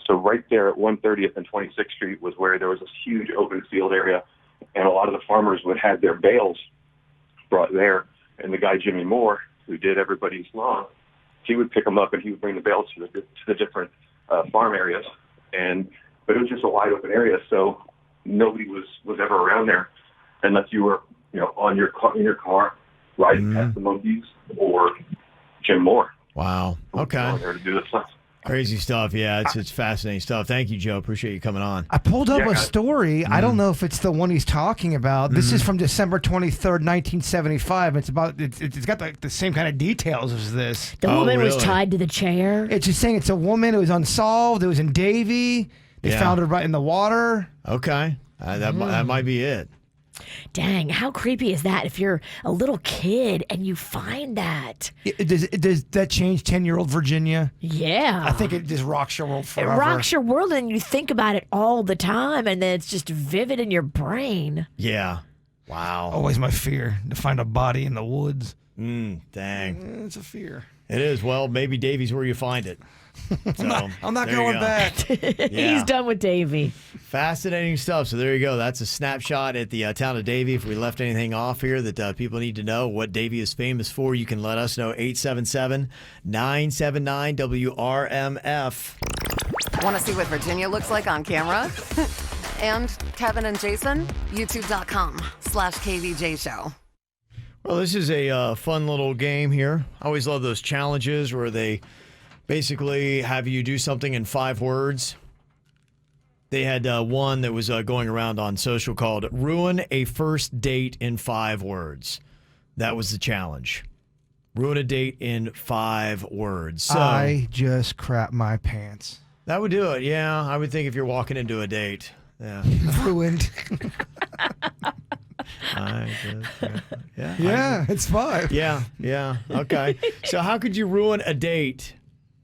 So right there at 130th and 26th Street was where there was this huge open field area, and a lot of the farmers would have their bales brought there. And the guy, Jimmy Moore, who did everybody's lawn, he would pick them up and he would bring the bales to the different farm areas. But it was just a wide open area, so nobody was ever around there unless you were, in your car riding past the monkeys or Jim Moore. Wow. Okay. There to do this stuff. Crazy stuff. Yeah, it's fascinating stuff. Thank you, Joe. Appreciate you coming on. I pulled up a story. I don't know if it's the one he's talking about. This is from December 23rd, 1975. It's got the same kind of details as this. The woman was tied to the chair. It's just saying it's a woman. It was unsolved. It was in Davie. They found her right in the water. Okay. That might be it. Dang, how creepy is that if you're a little kid and you find that? Does that change 10-year-old Virginia? Yeah. I think it just rocks your world forever. It rocks your world, and you think about it all the time, and then it's just vivid in your brain. Yeah. Wow. Always my fear to find a body in the woods. Dang. It's a fear. It is. Well, maybe Davie's where you find it. So, I'm not there you going go. back. He's done with Davie. Fascinating stuff. So there you go. That's a snapshot at the town of Davie. If we left anything off here that people need to know what Davie is famous for, you can let us know. 877-979-WRMF. Want to see what Virginia looks like on camera? And Kevin and Jason? YouTube.com/KVJ Show. Well, this is a fun little game here. I always love those challenges where they basically have you do something in 5 words. They had one that was going around on social called Ruin a First Date in 5 Words. That was the challenge. Ruin a date in 5 words. So I just crap my pants. that would do it. Yeah, I would think if you're walking into a date. Yeah. Ruined. Yeah, it's 5. Yeah. Okay. So how could you ruin a date?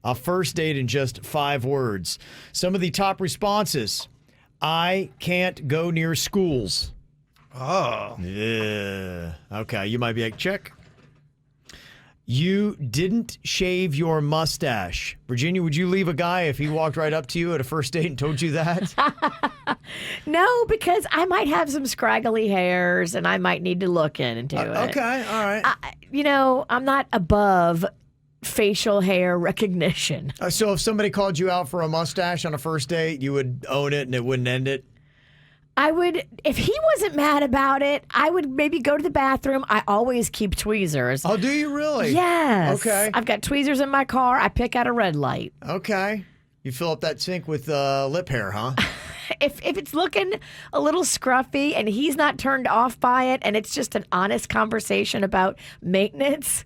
A first date in just 5 words. Some of the top responses. I can't go near schools. Oh. Yeah. Okay. You might be like, check. You didn't shave your mustache. Virginia, would you leave a guy if he walked right up to you at a first date and told you that? No, because I might have some scraggly hairs and I might need to look into it. Okay. All right. I'm not above facial hair recognition. So if somebody called you out for a mustache on a first date, you would own it and it wouldn't end it? I would, if he wasn't mad about it, I would maybe go to the bathroom. I always keep tweezers. Oh, do you really? Yes. Okay. I've got tweezers in my car. I pick out a red light. Okay. You fill up that sink with lip hair, huh? If it's looking a little scruffy and he's not turned off by it and it's just an honest conversation about maintenance,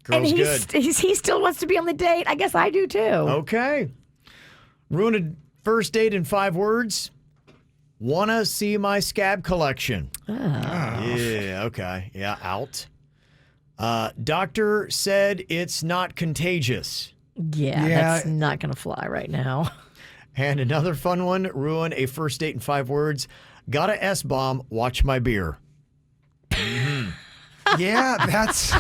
Girl's and good. he still wants to be on the date, I guess I do too. Okay. Ruin a first date in 5 words. Wanna see my scab collection. Oh. Yeah, okay. Yeah, out. Doctor said it's not contagious. Yeah, that's not going to fly right now. And another fun one, ruin a first date in 5 words. Got a S-bomb, watch my beer. Yeah, that's...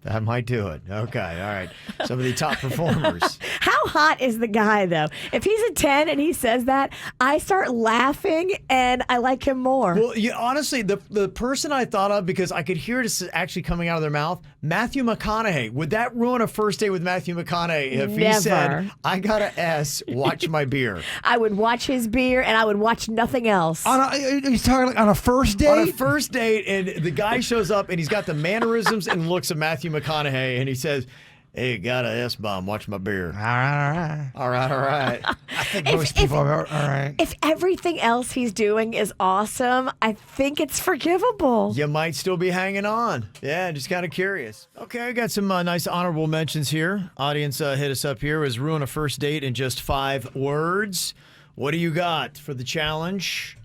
That might do it. Okay, all right. Some of the top performers. How hot is the guy, though? If he's a 10 and he says that, I start laughing and I like him more. Well, honestly, the person I thought of, because I could hear it actually coming out of their mouth, Matthew McConaughey. Would that ruin a first date with Matthew McConaughey if he said, I got a S, watch my beer? I would watch his beer and I would watch nothing else. He's talking like on a first date? On a first date, and the guy shows up and he's got the mannerisms and looks of Matthew McConaughey, and he says, hey, got a S-bomb, watch my beer. All right. I think most people are all right. If everything else he's doing is awesome, I think it's forgivable. You might still be hanging on. Yeah, just kind of curious. Okay, I got some nice honorable mentions here. Audience hit us up here. Was ruin a first date in just 5 words. What do you got for the challenge?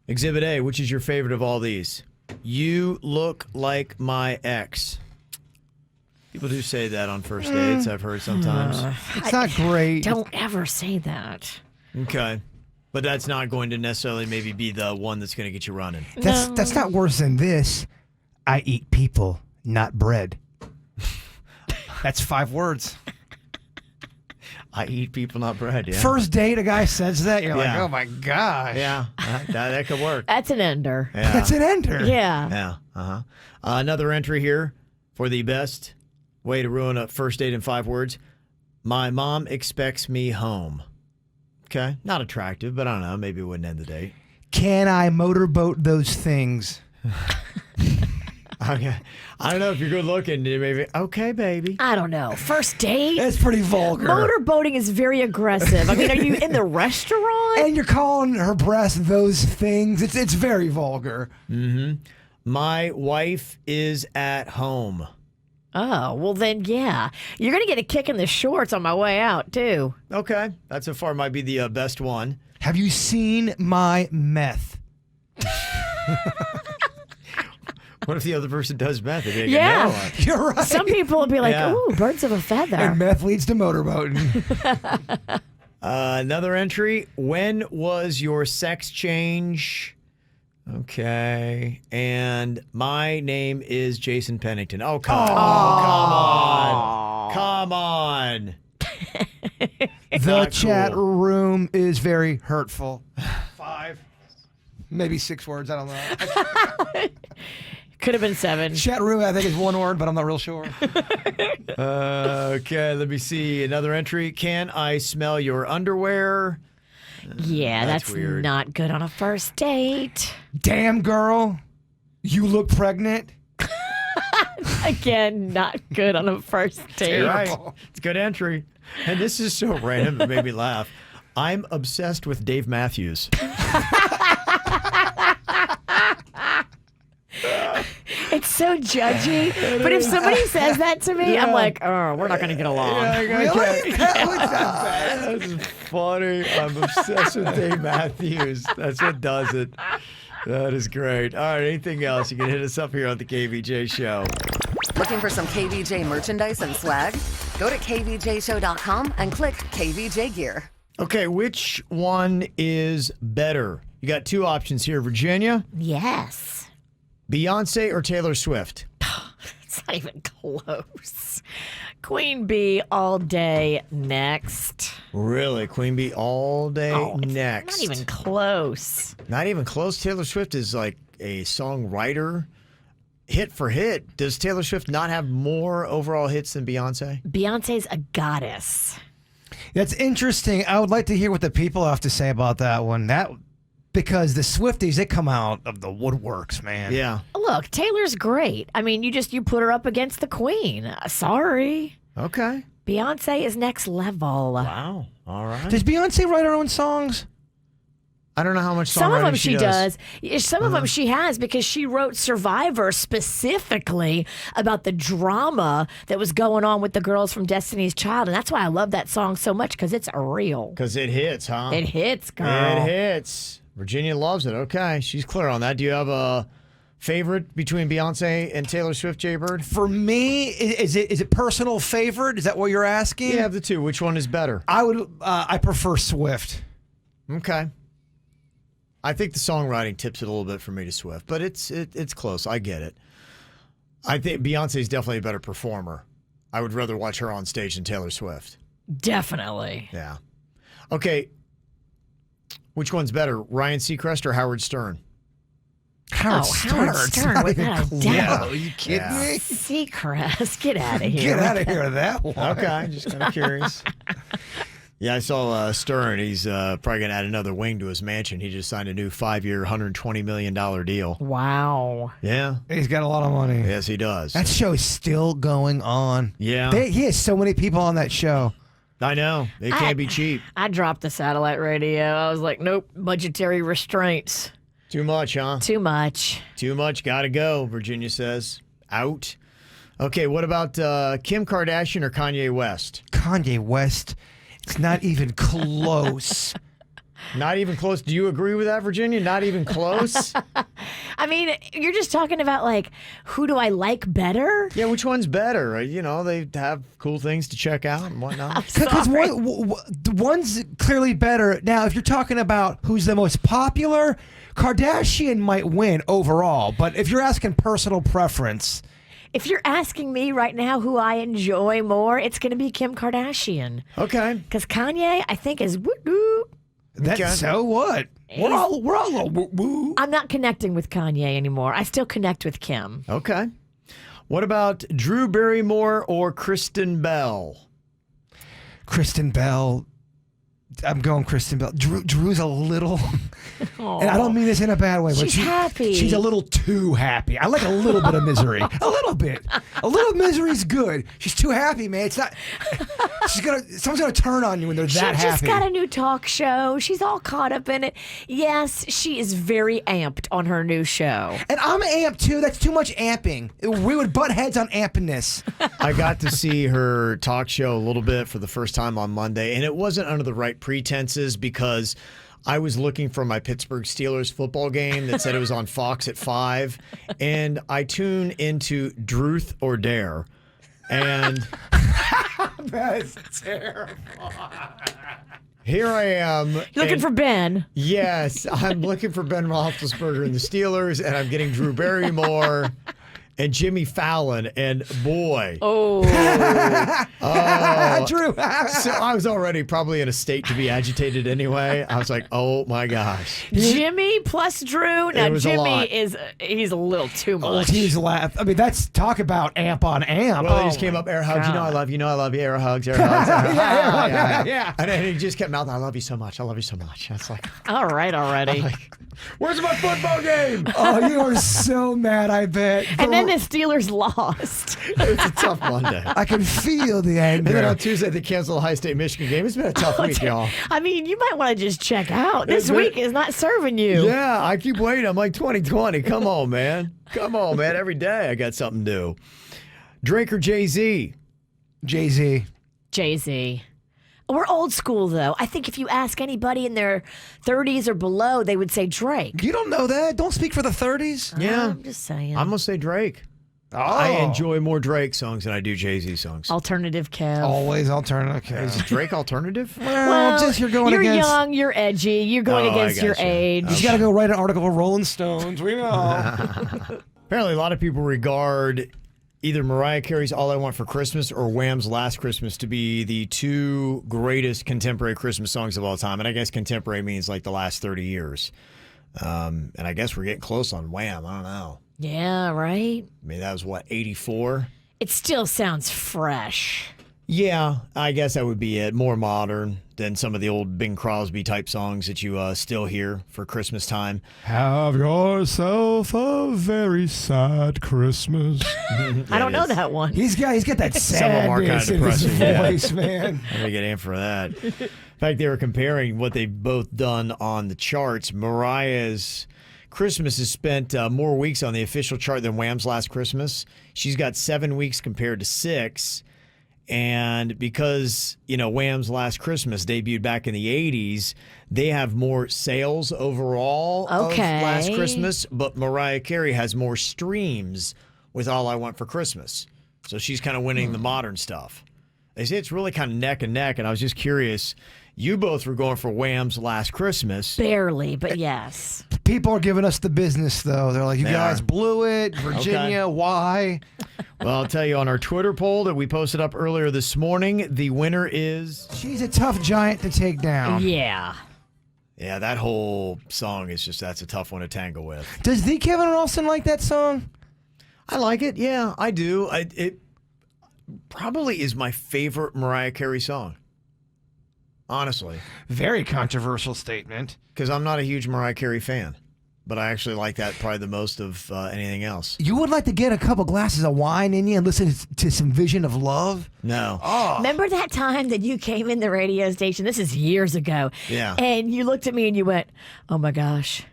Exhibit A, which is your favorite of all these? You look like my ex. People do say that on first dates, I've heard sometimes. It's not great. Don't ever say that. Okay. But that's not going to necessarily maybe be the one that's going to get you running. That's not worse than this. I eat people, not bread. That's 5 words. I eat people, not bread, yeah. First date, a guy says that, you're like, Yeah. oh my gosh. Yeah, that could work. That's an ender. Yeah. That's an ender. Yeah. Yeah. Uh-huh. Another entry here for the best way to ruin a first date in 5 words. My mom expects me home. Okay. Not attractive, but I don't know. Maybe it wouldn't end the date. Can I motorboat those things? Okay. I don't know if you're good looking. Maybe. Okay, baby. I don't know. First date? That's pretty vulgar. Motorboating is very aggressive. I mean, are you in the restaurant? And you're calling her breast those things. It's very vulgar. Mm-hmm. My wife is at home. Oh, well then, yeah. You're going to get a kick in the shorts on my way out, too. Okay. That so far might be the best one. Have you seen my meth? What if the other person does meth? Yeah. You're right. Some people will be like, Yeah. ooh, birds of a feather. And meth leads to motorboating. Another entry. When was your sex change? Okay. And my name is Jason Pennington. Oh, come on. Come on. The chat room is very hurtful. 5, maybe 6 words. I don't know. Could have been 7. Chat room, I think, is 1 word, but I'm not real sure. Okay, let me see. Another entry. Can I smell your underwear? Yeah, that's weird. not good on a first date. Damn, girl. You look pregnant. Again, not good on a first date. You're right. It's a good entry. And this is so random, it made me laugh. I'm obsessed with Dave Matthews. It's so judgy. But if somebody says that to me, I'm like, oh, we're not going to get along. Really? That That's funny. I'm obsessed with Dave Matthews. That's what does it. That is great. All right, anything else? You can hit us up here on the KVJ Show. Looking for some KVJ merchandise and swag? Go to kvjshow.com and click KVJ gear. Okay, which one is better? You got 2 options here, Virginia. Yes. Beyonce or Taylor Swift? It's not even close. Queen Bee all day next. Really? Queen Bee all day next? Not even close. Not even close. Taylor Swift is like a songwriter. Hit for hit. Does Taylor Swift not have more overall hits than Beyonce? Beyonce's a goddess. That's interesting. I would like to hear what the people have to say about that one. Because the Swifties, they come out of the woodworks, man. Yeah. Look, Taylor's great. I mean, you put her up against the Queen. Sorry. Okay. Beyonce is next level. Wow. All right. Does Beyonce write her own songs? I don't know how much songwriting Some of them she does. Some of them she has because she wrote Survivor specifically about the drama that was going on with the girls from Destiny's Child. And that's why I love that song so much because it's real. Because it hits, huh? It hits, girl. It hits. Virginia loves it. Okay. She's clear on that. Do you have a favorite between Beyonce and Taylor Swift, Jaybird? For me, is it personal favorite? Is that what you're asking? You have the 2. Which one is better? I prefer Swift. Okay. I think the songwriting tips it a little bit for me to Swift, but it's close. I get it. I think Beyonce's definitely a better performer. I would rather watch her on stage than Taylor Swift. Definitely. Yeah. Okay. Which one's better, Ryan Seacrest or Howard Stern? Howard Stern, without a doubt. Are you kidding me? Seacrest, get out of here. Get out of here with that one. Okay, just kind of curious. Yeah, I saw Stern. He's probably going to add another wing to his mansion. He just signed a new 5-year, $120 million deal. Wow. Yeah. He's got a lot of money. Yes, he does. That show is still going on. Yeah. He has so many people on that show. I know. It can't be cheap. I dropped the satellite radio. I was like, nope, budgetary restraints. Too much, huh? Too much. Too much. Gotta go, Virginia says. Out. Okay, what about Kim Kardashian or Kanye West? Kanye West. It's not even close. Not even close. Do you agree with that, Virginia? Not even close? I mean, you're just talking about, like, who do I like better? Yeah, which one's better? You know, they have cool things to check out and whatnot. Because one's clearly better. Now, if you're talking about who's the most popular, Kardashian might win overall. But if you're asking personal preference... If you're asking me right now who I enjoy more, it's going to be Kim Kardashian. Okay. Because Kanye, I think, is woo-woo. So what? We're all woo. I'm not connecting with Kanye anymore. I still connect with Kim. Okay. What about Drew Barrymore or Kristen Bell? Kristen Bell. I'm going Kristen Bell. Drew's a little, and I don't mean this in a bad way, but she's happy. She's a little too happy. I like a little bit of misery. A little bit. A little misery's good. She's too happy, man. It's not. Someone's gonna turn on you when they're that happy. She just got a new talk show. She's all caught up in it. Yes, she is very amped on her new show. And I'm amped too. That's too much amping. We would butt heads on ampiness. I got to see her talk show a little bit for the first time on Monday, and it wasn't under the right pretenses because I was looking for my Pittsburgh Steelers football game that said it was on Fox at 5, and I tune into Truth or Dare, and That's terrible. Here I am. You're looking for Ben. Yes, I'm looking for Ben Roethlisberger and the Steelers, and I'm getting Drew Barrymore and Jimmy Fallon, and boy. Oh. Drew. So I was already probably in a state to be agitated anyway. I was like, oh my gosh. Jimmy plus Drew. Now, It was a lot. he's a little too Oh, much. he's laughed. I mean, that's talk about amp on amp. Well, he just came up, air hugs, you know I love you, air hugs, air hugs. Yeah. And then he just kept mouthing, I love you so much, I love you so much. That's like, All right already. where's my football game? Oh, you are so mad, I bet. And then the Steelers lost. It's a tough Monday. I can feel the anger. And then on Tuesday, they canceled the High State Michigan game. It's been a tough week, y'all. I mean, you might want to just check out. This week is not serving you. Yeah, I keep waiting. I'm like 2020. Come on, man. Come on, man. Every day I got something new. Drake or Jay-Z? Jay-Z. Jay-Z. We're old school, though. I think if you ask anybody in their 30s or below, they would say Drake. You don't know that. Don't speak for the 30s. Yeah. I'm just saying. I'm going to say Drake. Oh. I enjoy more Drake songs than I do Jay-Z songs. Alternative Kev. Always alternative. Is Drake alternative? Well, just you're going against. You're young, you're edgy, you're going Oh, I against your gotcha. age. You got to go write an article for Rolling Stones. We know. Apparently, a lot of people regard either Mariah Carey's All I Want for Christmas or Wham's Last Christmas to be the two greatest contemporary Christmas songs of all time. And I guess contemporary means like the last 30 years. And I guess we're getting close on Wham. I don't know. Yeah, right? I mean, that was what, 84? It still sounds fresh. Yeah, I guess that would be it. More modern than some of the old Bing Crosby type songs that you still hear for Christmas time. Have yourself a very sad Christmas. I don't know that one. He's got that Some of them are sadness kinda in his depressing, yeah. voice, man. Let me get in for that. In fact, they were comparing what they've both done on the charts. Mariah's Christmas has spent more weeks on the official chart than Wham's Last Christmas. She's got 7 weeks compared to 6. And because, Wham's Last Christmas debuted back in the 80s, they have more sales overall of Last Christmas, but Mariah Carey has more streams with All I Want for Christmas. So she's kind of winning the modern stuff. They say it's really kind of neck and neck, and I was just curious. You both were going for Wham's Last Christmas. Barely, but yes. People are giving us the business, though. They're like, you They guys are. blew it. Virginia, why? Well, I'll tell you, on our Twitter poll that we posted up earlier this morning, the winner is... She's a tough giant to take down. Yeah. Yeah, that whole song is just, that's a tough one to tangle with. Does the Kevin Ralston like that song? I like it. Yeah, I do. It probably is my favorite Mariah Carey song. Honestly. Very controversial statement. Because I'm not a huge Mariah Carey fan. But I actually like that probably the most of anything else. You would like to get a couple glasses of wine in you and listen to some Vision of Love? No. Oh. Remember that time that you came in the radio station? This is years ago. Yeah. And you looked at me and you went, oh my gosh,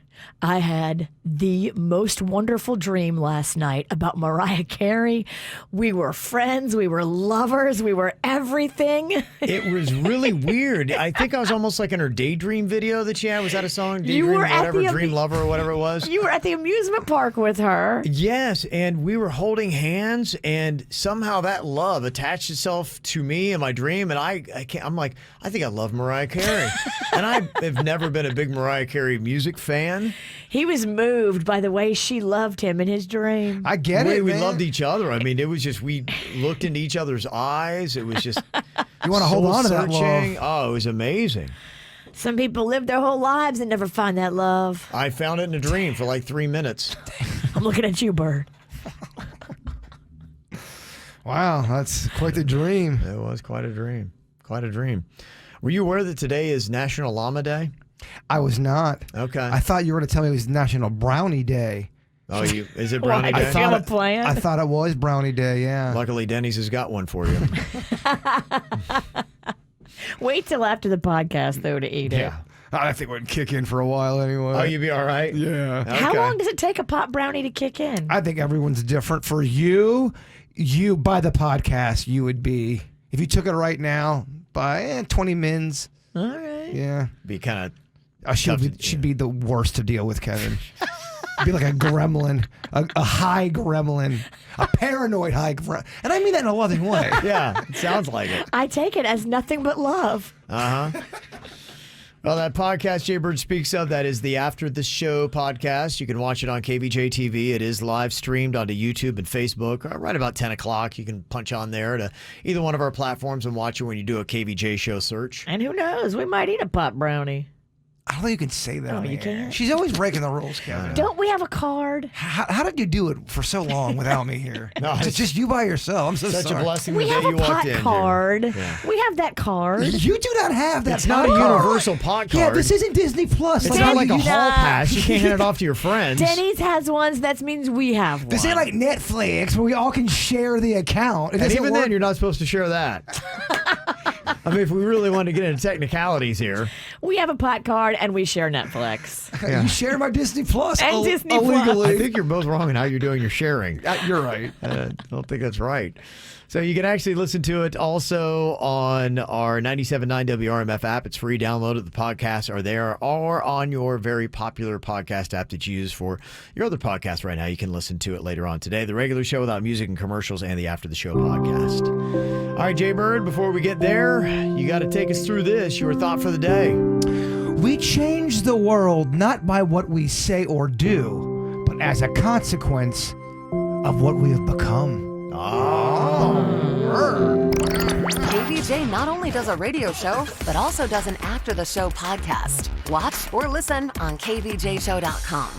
I had the most wonderful dream last night about Mariah Carey. We were friends. We were lovers. We were everything. It was really weird. I think I was almost like in her Daydream video that she had. Was that a song? Daydream, You were or at whatever, the- Dream Lover or whatever it was. You were at the amusement park with her. Yes, and we were holding hands, and somehow that love attached itself to me in my dream, and I can't. I'm like, I think I love Mariah Carey, and I have never been a big Mariah Carey music fan. He was moved by the way she loved him in his dream. I get The way it, we man. loved each other. I mean, it was just, we looked into each other's eyes. It was just You want to hold on to that soul-searching. love. Oh, it was amazing. Some people live their whole lives and never find that love. I found it in a dream for like 3 minutes. I'm looking at you, Bird. Wow, that's quite the dream. It was quite a dream. Quite a dream. Were you aware that today is National Llama Day? I was not. Okay. I thought you were going to tell me it was National Brownie Day. Oh, is it Brownie Why? Day? I thought- have a plan? I thought it was Brownie Day, yeah. Luckily, Denny's has got one for you. Wait till after the podcast, though, to eat it. I think it would kick in for a while anyway. Oh, you'd be all right? Yeah. Okay. How long does it take a pot brownie to kick in? I think everyone's different. For you by the podcast, you would be, if you took it right now, by 20 mins. All right. Yeah. Be kind of She'd be the worst to deal with, Kevin. Be like a gremlin, a high gremlin, a paranoid high gremlin. And I mean that in a loving way. Yeah, it sounds like it. I take it as nothing but love. Uh-huh. Well, that podcast Jaybird speaks of, that is the After the Show podcast. You can watch it on Kvj Tv. It is live streamed onto YouTube and Facebook right about 10 o'clock. You can punch on there to either one of our platforms and watch it when you do a KVJ show search. And who knows? We might eat a pot brownie. I don't think you can say that. Oh, on the you air. can't? She's always breaking the rules, Kevin. Don't we have a card? How did you do it for so long without me here? No, it's just you by yourself. I'm so Such sorry. a blessing We the have day a you walked pot in. card. Yeah. We have that card. You do not have that. It's not a card. universal pot card. Yeah, this isn't Disney Plus. It's Like, not like a Nah. hall pass. You can't hand it off to your friends. Denny's has ones. That means we have one. This ain't like Netflix where we all can share the account. It And doesn't even work. then, you're not supposed to share that. I mean, if we really want to get into technicalities here. We have a pot card and we share Netflix. You share my Disney Plus And Disney Plus. illegally. I think you're both wrong in how you're doing your sharing. You're right. I don't think that's right. So you can actually listen to it also on our 97.9 WRMF app. It's free. Download it. The podcasts are there, or on your very popular podcast app that you use for your other podcast right now. You can listen to it later on today. The regular show without music and commercials, and the After the Show podcast. All right, Jaybird, before we get there, you got to take us through this. Your thought for the day. We change the world not by what we say or do, but as a consequence of what we have become. KVJ not only does a radio show, but also does an After the Show podcast. Watch or listen on kvjshow.com.